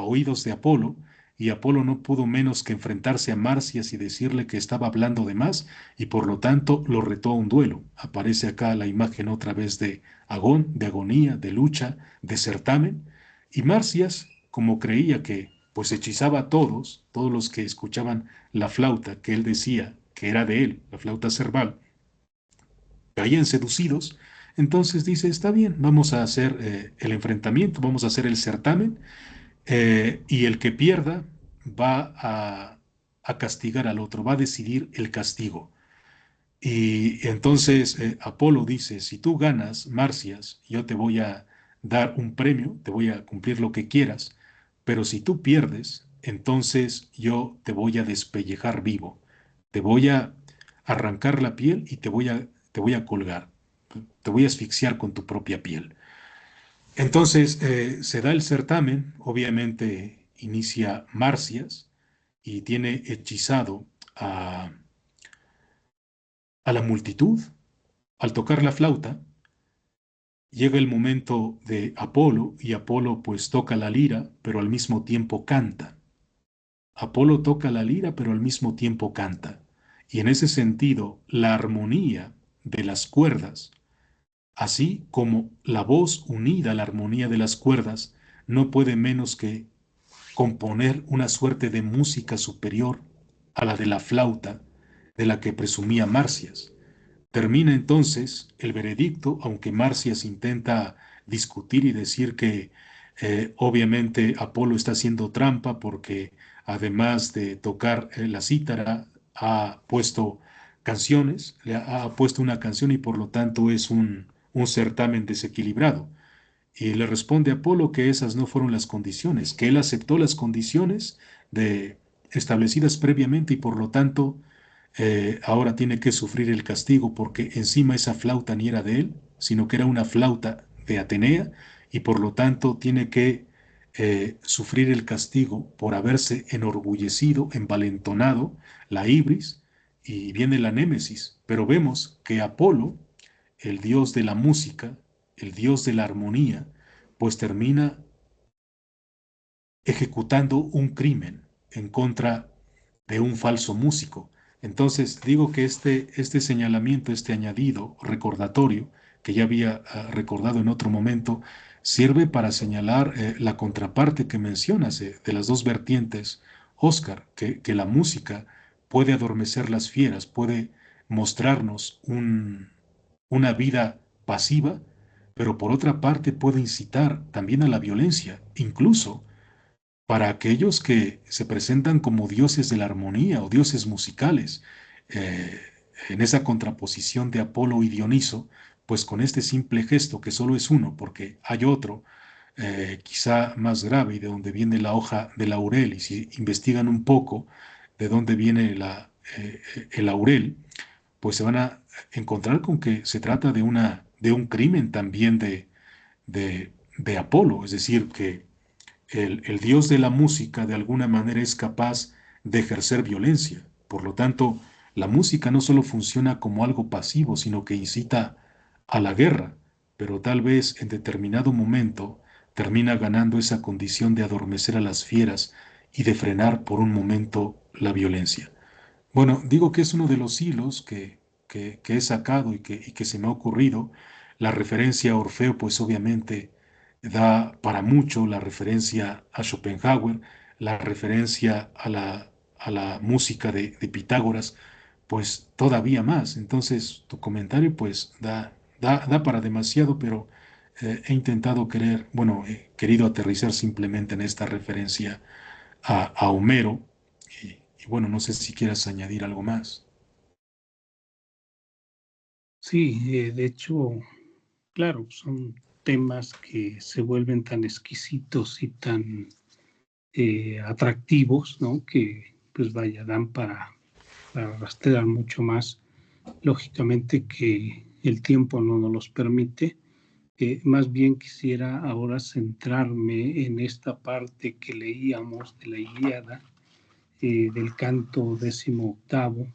oídos de Apolo, y Apolo no pudo menos que enfrentarse a Marcias y decirle que estaba hablando de más, y por lo tanto lo retó a un duelo. Aparece acá la imagen otra vez de agón, de agonía, de lucha, de certamen, y Marcias, como creía que pues hechizaba a todos los que escuchaban la flauta que él decía que era de él, la flauta cerval, caían seducidos. Entonces dice, está bien, vamos a hacer el enfrentamiento, vamos a hacer el certamen, y el que pierda va a castigar al otro, va a decidir el castigo. Y entonces Apolo dice, si tú ganas, Marcias, yo te voy a dar un premio, te voy a cumplir lo que quieras, pero si tú pierdes, entonces yo te voy a despellejar vivo, te voy a arrancar la piel y te voy a colgar, te voy a asfixiar con tu propia piel. Entonces se da el certamen, obviamente inicia Marcias y tiene hechizado a la multitud. Al tocar la flauta, llega el momento de Apolo y Apolo pues toca la lira, pero al mismo tiempo canta. Apolo toca la lira, pero al mismo tiempo canta. Y en ese sentido, la armonía de las cuerdas, así como la voz unida a la armonía de las cuerdas, no puede menos que componer una suerte de música superior a la de la flauta de la que presumía Marcias. Termina entonces el veredicto, aunque Marcias intenta discutir y decir que obviamente Apolo está haciendo trampa porque además de tocar la cítara ha puesto canciones, ha puesto una canción y por lo tanto es un certamen desequilibrado. Y le responde Apolo que esas no fueron las condiciones, que él aceptó las condiciones establecidas previamente y por lo tanto ahora tiene que sufrir el castigo porque encima esa flauta ni era de él, sino que era una flauta de Atenea y por lo tanto tiene que sufrir el castigo por haberse enorgullecido, envalentonado, la ibris, y viene la némesis. Pero vemos que Apolo, el dios de la música, el dios de la armonía, pues termina ejecutando un crimen en contra de un falso músico. Entonces digo que este señalamiento, este añadido recordatorio, que ya había recordado en otro momento, sirve para señalar la contraparte que mencionas de las dos vertientes, Oscar, que la música puede adormecer las fieras, puede mostrarnos una vida pasiva, pero por otra parte puede incitar también a la violencia, incluso para aquellos que se presentan como dioses de la armonía o dioses musicales, eh, en esa contraposición de Apolo y Dioniso, pues con este simple gesto, que solo es uno, porque hay otro, quizá más grave, y de donde viene la hoja de laurel, y si investigan un poco de dónde viene el laurel, pues se van a encontrar con que se trata de un crimen también de Apolo, es decir, que el dios de la música de alguna manera es capaz de ejercer violencia. Por lo tanto, la música no solo funciona como algo pasivo, sino que incita a la guerra, pero tal vez en determinado momento termina ganando esa condición de adormecer a las fieras y de frenar por un momento la violencia. Bueno, digo que es uno de los hilos que he sacado y que se me ha ocurrido. La referencia a Orfeo, pues obviamente da para mucho, la referencia a Schopenhauer, la referencia a la música de Pitágoras, pues todavía más. Entonces, tu comentario pues da para demasiado, pero he intentado bueno, he querido aterrizar simplemente en esta referencia a Homero. Y bueno, no sé si quieras añadir algo más. Sí, de hecho, claro, son temas que se vuelven tan exquisitos y tan atractivos, ¿no? Que pues vaya, dan para rastrear mucho más. Lógicamente que el tiempo no nos los permite. Más bien quisiera ahora centrarme en esta parte que leíamos de la Ilíada, del canto 18,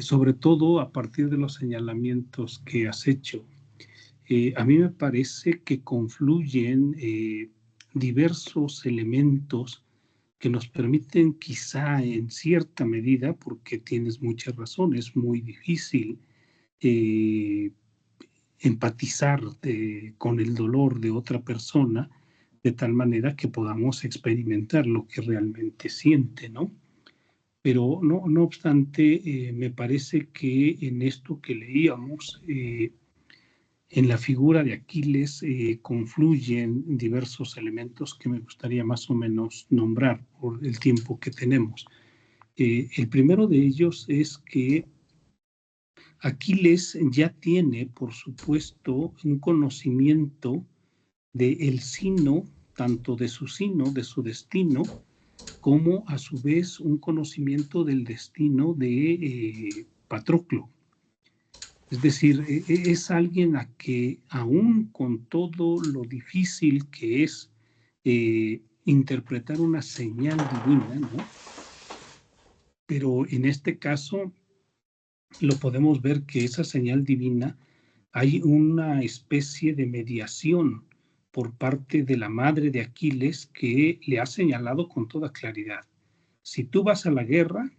sobre todo a partir de los señalamientos que has hecho. A mí me parece que confluyen diversos elementos que nos permiten quizá en cierta medida, porque tienes mucha razón, es muy difícil eh, empatizar con el dolor de otra persona de tal manera que podamos experimentar lo que realmente siente, ¿no? Pero no obstante, me parece que en esto que leíamos, en la figura de Aquiles confluyen diversos elementos que me gustaría más o menos nombrar por el tiempo que tenemos. El primero de ellos es que Aquiles ya tiene, por supuesto, un conocimiento del sino, tanto de su destino, como a su vez un conocimiento del destino de Patroclo. Es decir, es alguien a que aún con todo lo difícil que es interpretar una señal divina, ¿no? Pero en este caso lo podemos ver que esa señal divina hay una especie de mediación por parte de la madre de Aquiles que le ha señalado con toda claridad. Si tú vas a la guerra,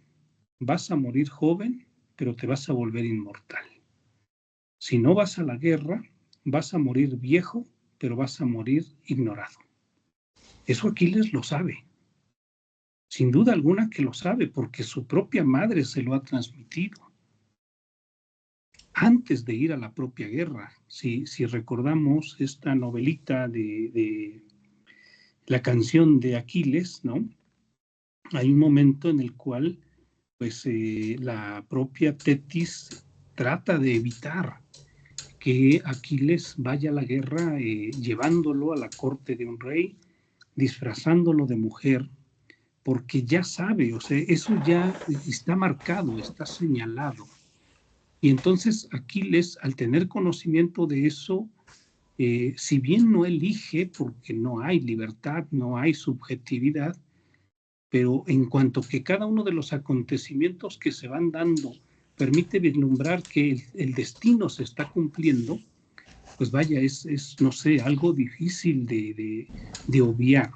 vas a morir joven, pero te vas a volver inmortal. Si no vas a la guerra, vas a morir viejo, pero vas a morir ignorado. Eso Aquiles lo sabe. Sin duda alguna que lo sabe, porque su propia madre se lo ha transmitido. Antes de ir a la propia guerra, si recordamos esta novelita de la canción de Aquiles, ¿no? Hay un momento en el cual pues la propia Tetis trata de evitar que Aquiles vaya a la guerra llevándolo a la corte de un rey, disfrazándolo de mujer, porque ya sabe, o sea, eso ya está marcado, está señalado. Y entonces Aquiles, al tener conocimiento de eso, si bien no elige, porque no hay libertad, no hay subjetividad, pero en cuanto que cada uno de los acontecimientos que se van dando permite vislumbrar que el destino se está cumpliendo, pues vaya, no sé, algo difícil de obviar.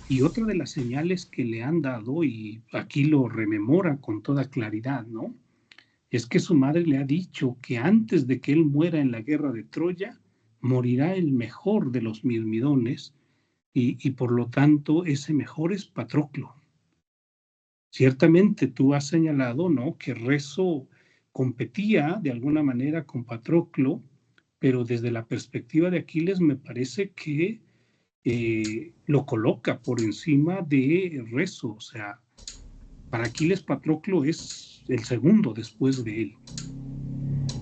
Y otra de las señales que le han dado, y aquí lo rememora con toda claridad, ¿no? Es que su madre le ha dicho que antes de que él muera en la guerra de Troya, morirá el mejor de los mirmidones, y por lo tanto ese mejor es Patroclo. Ciertamente tú has señalado, ¿no?, que Reso competía de alguna manera con Patroclo, pero desde la perspectiva de Aquiles me parece que lo coloca por encima de Reso. O sea, para Aquiles Patroclo es el segundo después de él.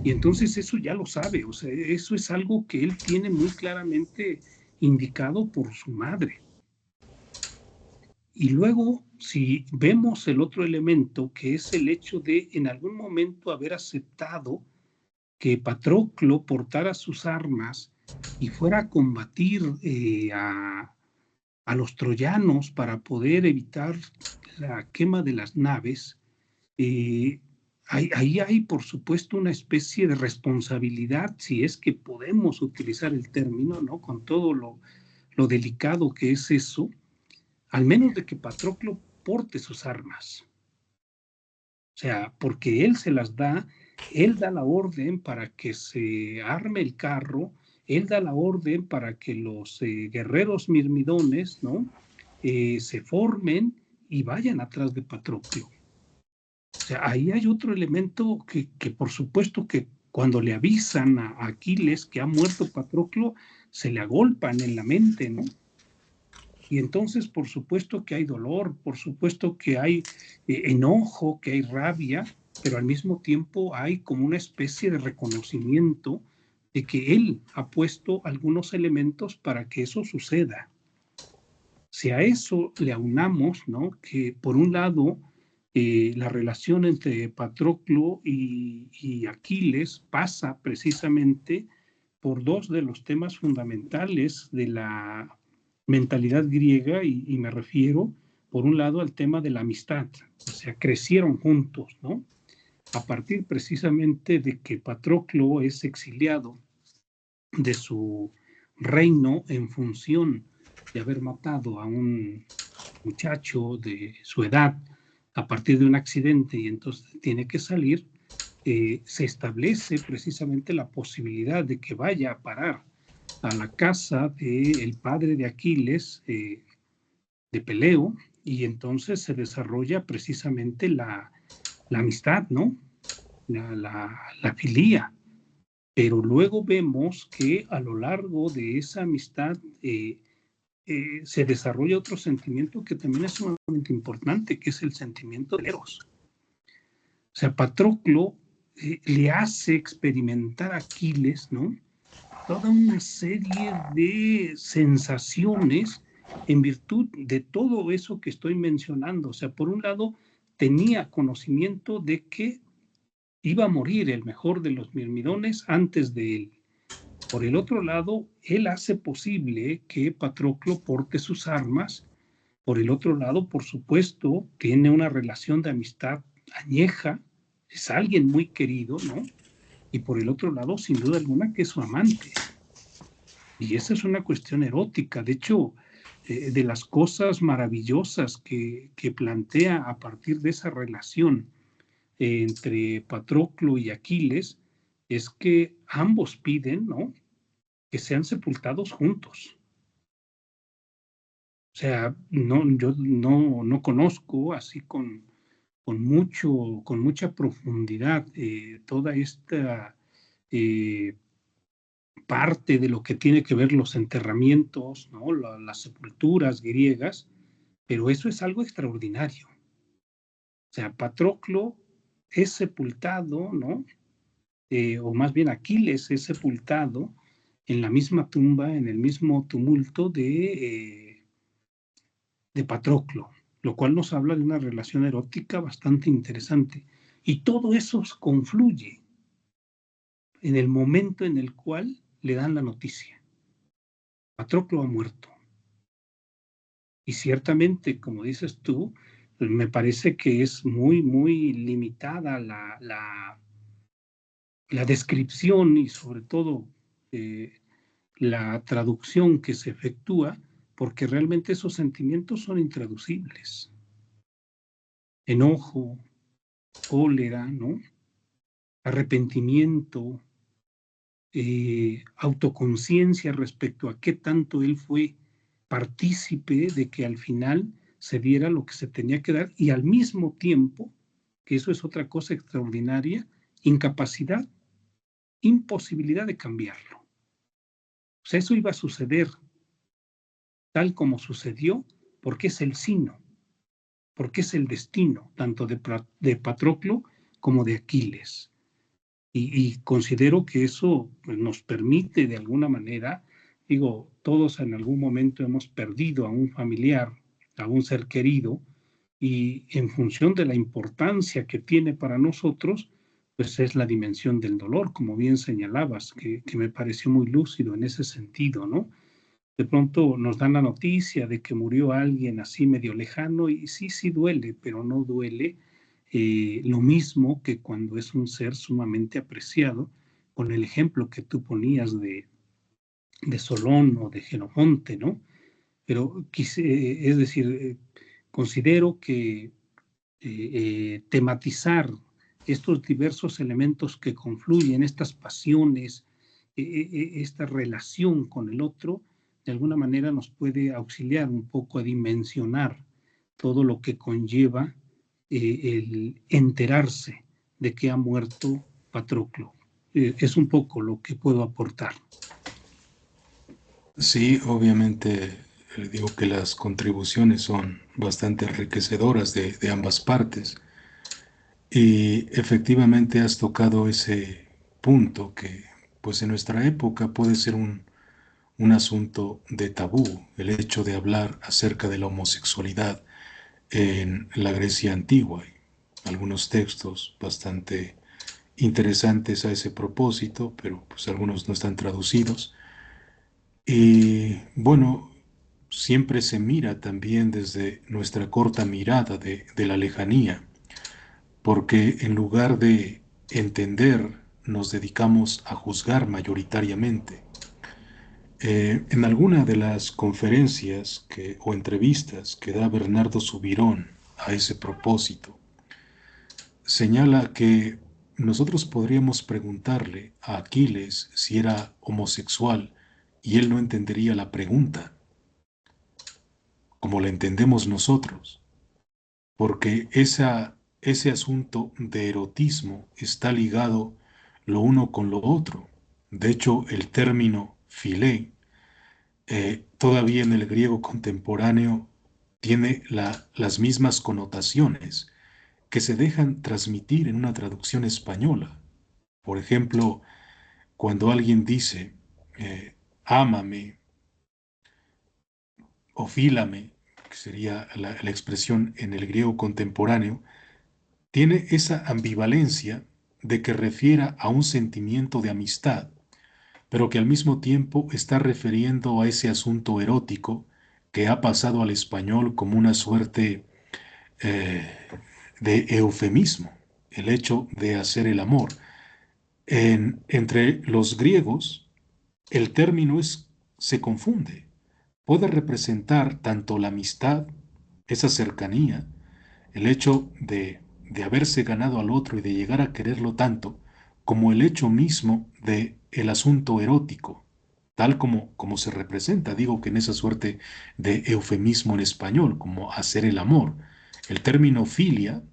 Y entonces eso ya lo sabe, o sea, eso es algo que él tiene muy claramente indicado por su madre. Y luego, si vemos el otro elemento, que es el hecho de en algún momento haber aceptado que Patroclo portara sus armas y fuera a combatir a los troyanos para poder evitar la quema de las naves, ahí hay, por supuesto, una especie de responsabilidad, si es que podemos utilizar el término, ¿no?, con todo lo delicado que es eso, al menos de que Patroclo porte sus armas. O sea, porque él se las da, él da la orden para que se arme el carro, él da la orden para que los guerreros mirmidones, ¿no?, se formen y vayan atrás de Patroclo. O sea, ahí hay otro elemento que por supuesto que cuando le avisan a Aquiles que ha muerto Patroclo, se le agolpan en la mente, ¿no? Y entonces, por supuesto que hay dolor, por supuesto que hay enojo, que hay rabia, pero al mismo tiempo hay como una especie de reconocimiento de que él ha puesto algunos elementos para que eso suceda. Si a eso le aunamos, ¿no?, que por un lado la relación entre Patroclo y Aquiles pasa precisamente por dos de los temas fundamentales de la mentalidad griega, y me refiero, por un lado, al tema de la amistad. O sea, crecieron juntos, ¿no?, a partir precisamente de que Patroclo es exiliado de su reino en función de haber matado a un muchacho de su edad a partir de un accidente, y entonces tiene que salir. Se establece precisamente la posibilidad de que vaya a parar a la casa del padre de Aquiles, de Peleo, y entonces se desarrolla precisamente la amistad, ¿no?, la filía. Pero luego vemos que a lo largo de esa amistad se desarrolla otro sentimiento que también es sumamente importante, que es el sentimiento de Eros. O sea, Patroclo le hace experimentar a Aquiles, ¿no?, toda una serie de sensaciones en virtud de todo eso que estoy mencionando. O sea, por un lado, tenía conocimiento de que iba a morir el mejor de los mirmidones antes de él. Por el otro lado, él hace posible que Patroclo porte sus armas. Por el otro lado, por supuesto, tiene una relación de amistad añeja, es alguien muy querido, ¿no? Y por el otro lado, sin duda alguna, que es su amante. Y esa es una cuestión erótica. De hecho, de las cosas maravillosas que plantea a partir de esa relación entre Patroclo y Aquiles, es que ambos piden, ¿no?, que sean sepultados juntos. O sea, yo no conozco así con mucha profundidad toda esta parte de lo que tiene que ver los enterramientos, ¿no?, las sepulturas griegas, pero eso es algo extraordinario. O sea, Patroclo es sepultado, ¿no?, o más bien Aquiles es sepultado en la misma tumba, en el mismo tumulto de Patroclo, lo cual nos habla de una relación erótica bastante interesante. Y todo eso confluye en el momento en el cual le dan la noticia. Patroclo ha muerto. Y ciertamente, como dices tú, me parece que es muy, muy limitada la descripción y sobre todo la traducción que se efectúa, porque realmente esos sentimientos son intraducibles. Enojo, cólera, ¿no? Arrepentimiento, autoconciencia respecto a qué tanto él fue partícipe de que al final se diera lo que se tenía que dar y al mismo tiempo, que eso es otra cosa extraordinaria, incapacidad, imposibilidad de cambiarlo. O sea, eso iba a suceder tal como sucedió porque es el sino, porque es el destino tanto de Patroclo como de Aquiles. Y considero que eso pues, nos permite de alguna manera, digo, todos en algún momento hemos perdido a un familiar, a un ser querido, y en función de la importancia que tiene para nosotros, pues es la dimensión del dolor, como bien señalabas, que me pareció muy lúcido en ese sentido, ¿no? De pronto nos dan la noticia de que murió alguien así medio lejano y sí, sí duele, pero no duele lo mismo que cuando es un ser sumamente apreciado, con el ejemplo que tú ponías de Solón o de Jenofonte, ¿no? Pero es decir, considero que tematizar estos diversos elementos que confluyen, estas pasiones, esta relación con el otro, de alguna manera nos puede auxiliar un poco a dimensionar todo lo que conlleva el enterarse de que ha muerto Patroclo. Es un poco lo que puedo aportar. Sí, obviamente digo que las contribuciones son bastante enriquecedoras de ambas partes y efectivamente has tocado ese punto que pues en nuestra época puede ser un asunto de tabú, el hecho de hablar acerca de la homosexualidad en la Grecia antigua. Hay algunos textos bastante interesantes a ese propósito, pero pues algunos no están traducidos. Y bueno, siempre se mira también desde nuestra corta mirada de la lejanía, porque en lugar de entender, nos dedicamos a juzgar mayoritariamente. En alguna de las conferencias o entrevistas que da Bernardo Subirón a ese propósito, señala que nosotros podríamos preguntarle a Aquiles si era homosexual y él no entendería la pregunta como la entendemos nosotros, porque ese asunto de erotismo está ligado lo uno con lo otro. De hecho, el término filé, todavía en el griego contemporáneo, tiene las mismas connotaciones que se dejan transmitir en una traducción española. Por ejemplo, cuando alguien dice, ámame o fílame, que sería la expresión en el griego contemporáneo, tiene esa ambivalencia de que refiera a un sentimiento de amistad, pero que al mismo tiempo está refiriendo a ese asunto erótico que ha pasado al español como una suerte eh, de eufemismo, el hecho de hacer el amor. Entre los griegos, el término se confunde. Puede representar tanto la amistad, esa cercanía, el hecho de haberse ganado al otro y de llegar a quererlo tanto, como el hecho mismo de el asunto erótico, tal como se representa, digo que en esa suerte de eufemismo en español, como hacer el amor. El término filia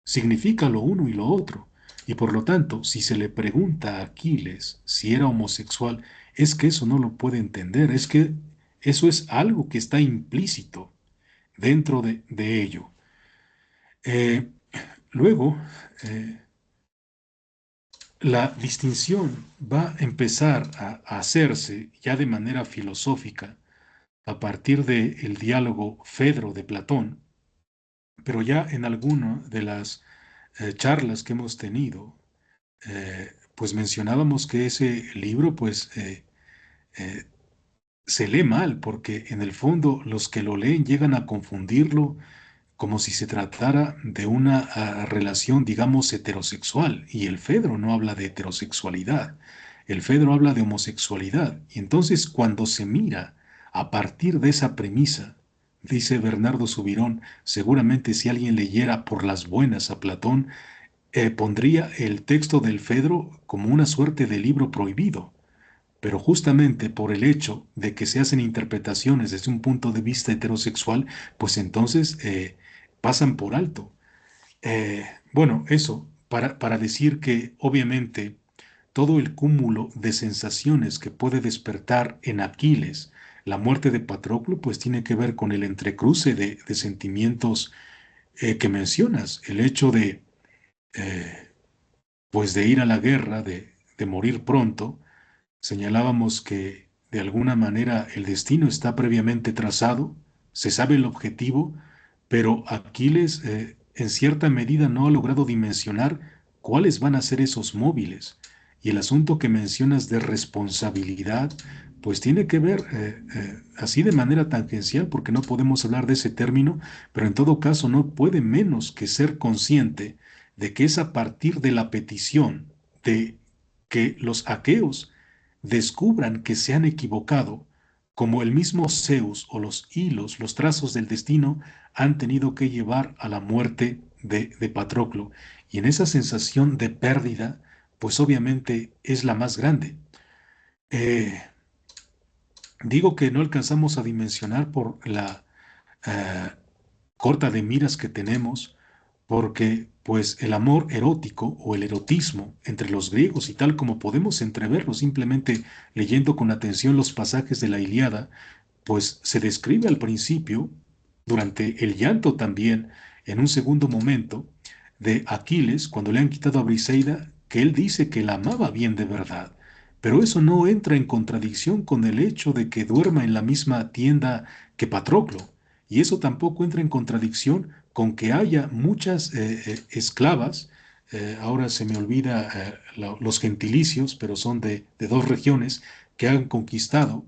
significa lo uno y lo otro, y por lo tanto, si se le pregunta a Aquiles si era homosexual, es que eso no lo puede entender, es que eso es algo que está implícito dentro de ello. Eh, Luego, la distinción va a empezar a hacerse ya de manera filosófica a partir del diálogo Fedro de Platón, pero ya en alguna de las charlas que hemos tenido, pues mencionábamos que ese libro pues se lee mal, porque en el fondo los que lo leen llegan a confundirlo como si se tratara de una relación, digamos, heterosexual, y el Fedro no habla de heterosexualidad, el Fedro habla de homosexualidad, y entonces cuando se mira a partir de esa premisa, dice Bernardo Subirón, seguramente si alguien leyera por las buenas a Platón, pondría el texto del Fedro como una suerte de libro prohibido, pero justamente por el hecho de que se hacen interpretaciones desde un punto de vista heterosexual, pues entonces pasan por alto. Bueno, eso, para decir que obviamente todo el cúmulo de sensaciones que puede despertar en Aquiles la muerte de Patroclo, pues tiene que ver con el entrecruce de sentimientos que mencionas, el hecho eh, pues de ir a la guerra, de morir pronto. Señalábamos que de alguna manera el destino está previamente trazado, se sabe el objetivo, pero Aquiles en cierta medida no ha logrado dimensionar cuáles van a ser esos móviles. Y el asunto que mencionas de responsabilidad, pues tiene que ver así de manera tangencial, porque no podemos hablar de ese término, pero en todo caso no puede menos que ser consciente de que es a partir de la petición de que los aqueos descubran que se han equivocado, como el mismo Zeus o los hilos, los trazos del destino, han tenido que llevar a la muerte de Patroclo. Y en esa sensación de pérdida, pues obviamente es la más grande. Eh, Digo que no alcanzamos a dimensionar por la eh, corta de miras que tenemos, porque pues el amor erótico o el erotismo entre los griegos y tal como podemos entreverlo simplemente leyendo con atención los pasajes de la Ilíada, pues se describe al principio, durante el llanto también, en un segundo momento, de Aquiles, cuando le han quitado a Briseida, que él dice que la amaba bien de verdad. Pero eso no entra en contradicción con el hecho de que duerma en la misma tienda que Patroclo. Y eso tampoco entra en contradicción con que haya muchas esclavas, ahora se me olvida los gentilicios, pero son de dos regiones que han conquistado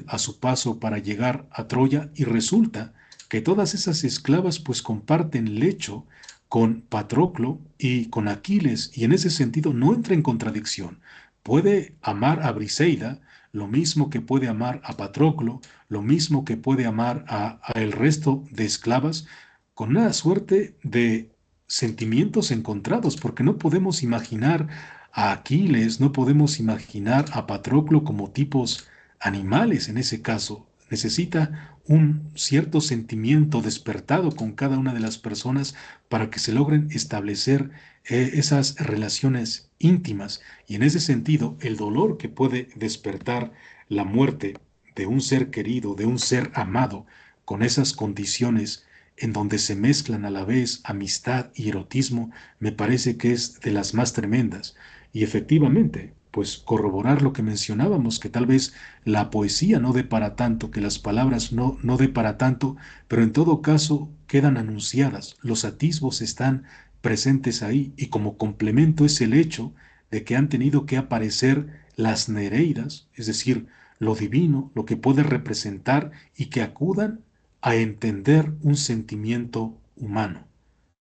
a su paso para llegar a Troya, y resulta que todas esas esclavas pues comparten lecho con Patroclo y con Aquiles, y en ese sentido no entra en contradicción. Puede amar a Briseida lo mismo que puede amar a Patroclo, lo mismo que puede amar a el resto de esclavas, con una suerte de sentimientos encontrados, porque no podemos imaginar a Aquiles, no podemos imaginar a Patroclo como tipos animales en ese caso. Necesita un cierto sentimiento despertado con cada una de las personas para que se logren establecer esas relaciones íntimas. Y en ese sentido, el dolor que puede despertar la muerte de un ser querido, de un ser amado, con esas condiciones en donde se mezclan a la vez amistad y erotismo, me parece que es de las más tremendas. Y efectivamente, pues corroborar lo que mencionábamos, que tal vez la poesía no dé para tanto, que las palabras no dé para tanto, pero en todo caso quedan anunciadas, los atisbos están presentes ahí, y como complemento es el hecho de que han tenido que aparecer las nereidas, es decir, lo divino, lo que puede representar, y que acudan a entender un sentimiento humano,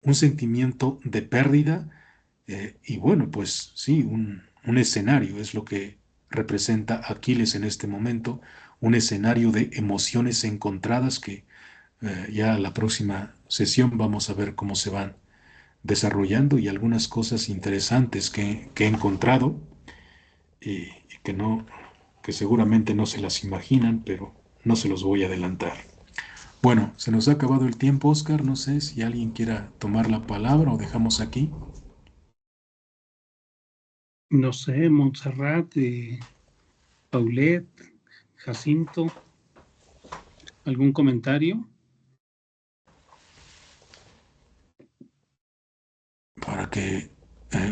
un sentimiento de pérdida, y bueno, pues sí, un escenario es lo que representa Aquiles en este momento, un escenario de emociones encontradas que ya la próxima sesión vamos a ver cómo se van desarrollando, y algunas cosas interesantes que he encontrado y que no, que seguramente no se las imaginan, pero no se los voy a adelantar. Bueno, se nos ha acabado el tiempo, Oscar. No sé si alguien quiera tomar la palabra o dejamos aquí. No sé, Montserrat, Paulette, Jacinto, ¿algún comentario? Para que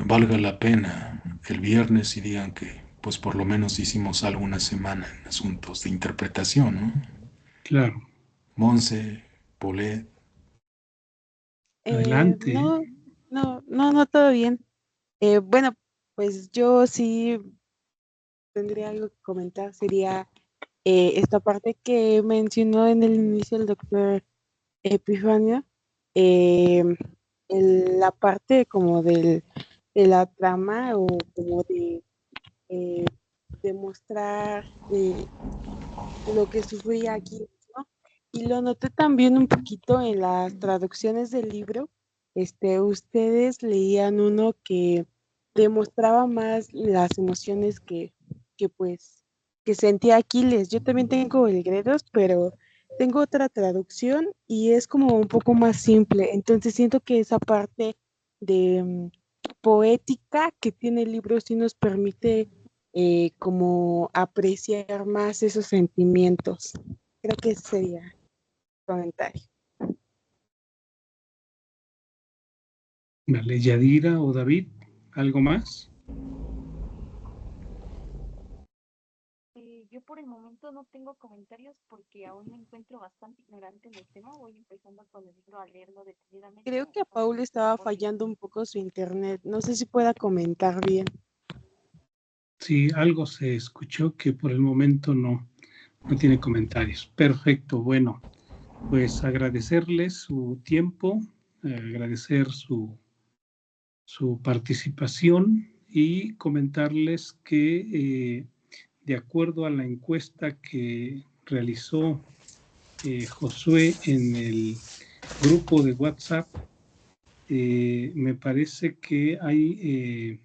valga la pena el viernes y digan que pues por lo menos hicimos algo una semana en asuntos de interpretación, ¿no? Claro, Monse, Polet. adelante. No, no, no, no, todo bien. Bueno, pues yo sí tendría algo que comentar, sería esta parte que mencionó en el inicio el doctor Epifanio, eh, la parte como de la trama o como de eh, demostrar lo que sufría aquí, ¿no? Y lo noté también un poquito en las traducciones del libro. Ustedes leían uno que demostraba más las emociones que pues que sentía Aquiles. Yo también tengo el Gredos, pero tengo otra traducción y es como un poco más simple. Entonces siento que esa parte de poética que tiene el libro sí nos permite como apreciar más esos sentimientos. Creo que ese sería el comentario. Vale, Yadira o David, ¿algo más? Yo por el momento no tengo comentarios porque aún me encuentro bastante ignorante en el tema. Voy empezando con el libro a leerlo detenidamente. Creo que a Paul estaba fallando un poco su internet. No sé si pueda comentar bien. Sí, algo se escuchó que por el momento no tiene comentarios. Perfecto, bueno, pues agradecerles su tiempo, agradecer su participación y comentarles que de acuerdo a la encuesta que realizó Josué en el grupo de WhatsApp, me parece que hay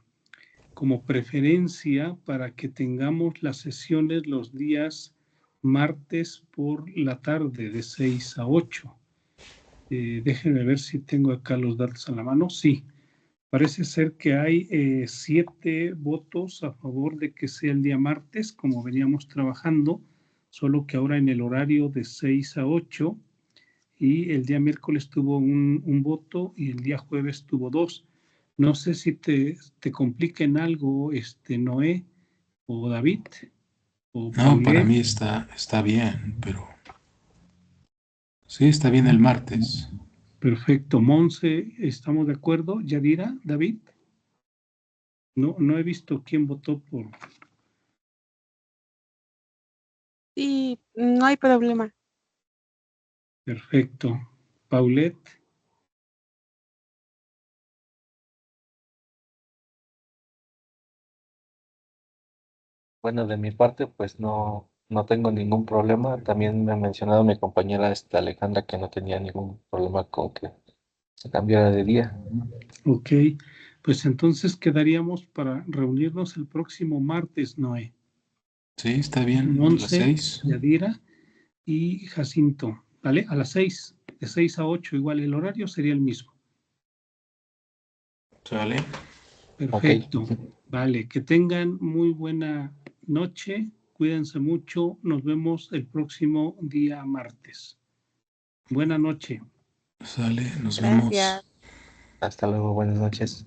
como preferencia para que tengamos las sesiones los días martes por la tarde de 6 a 8. Déjenme ver si tengo acá los datos a la mano. Sí, parece ser que hay 7 votos a favor de que sea el día martes, como veníamos trabajando, solo que ahora en el horario de 6 a 8, y el día miércoles tuvo un voto y el día jueves tuvo 2. No sé si te complica en algo, Noé o David o No, para Paulet. mí está bien, pero sí, está bien el martes. Perfecto. Monse, ¿estamos de acuerdo? Yadira, David. No he visto quién votó por. Sí, no hay problema. Perfecto. Paulet. Bueno, de mi parte, pues no tengo ningún problema. También me ha mencionado mi compañera Alejandra que no tenía ningún problema con que se cambiara de día. Ok. Pues entonces quedaríamos para reunirnos el próximo martes, Noé. Sí, está bien, a las Monse, 6. Yadira y Jacinto, ¿vale? A las 6, de 6 a 8, igual el horario sería el mismo. ¿Sale? Perfecto, Ok. vale, que tengan muy buena noche, cuídense mucho, nos vemos el próximo día martes. Buena noche. Sale, nos Gracias. vemos. Hasta luego, buenas noches.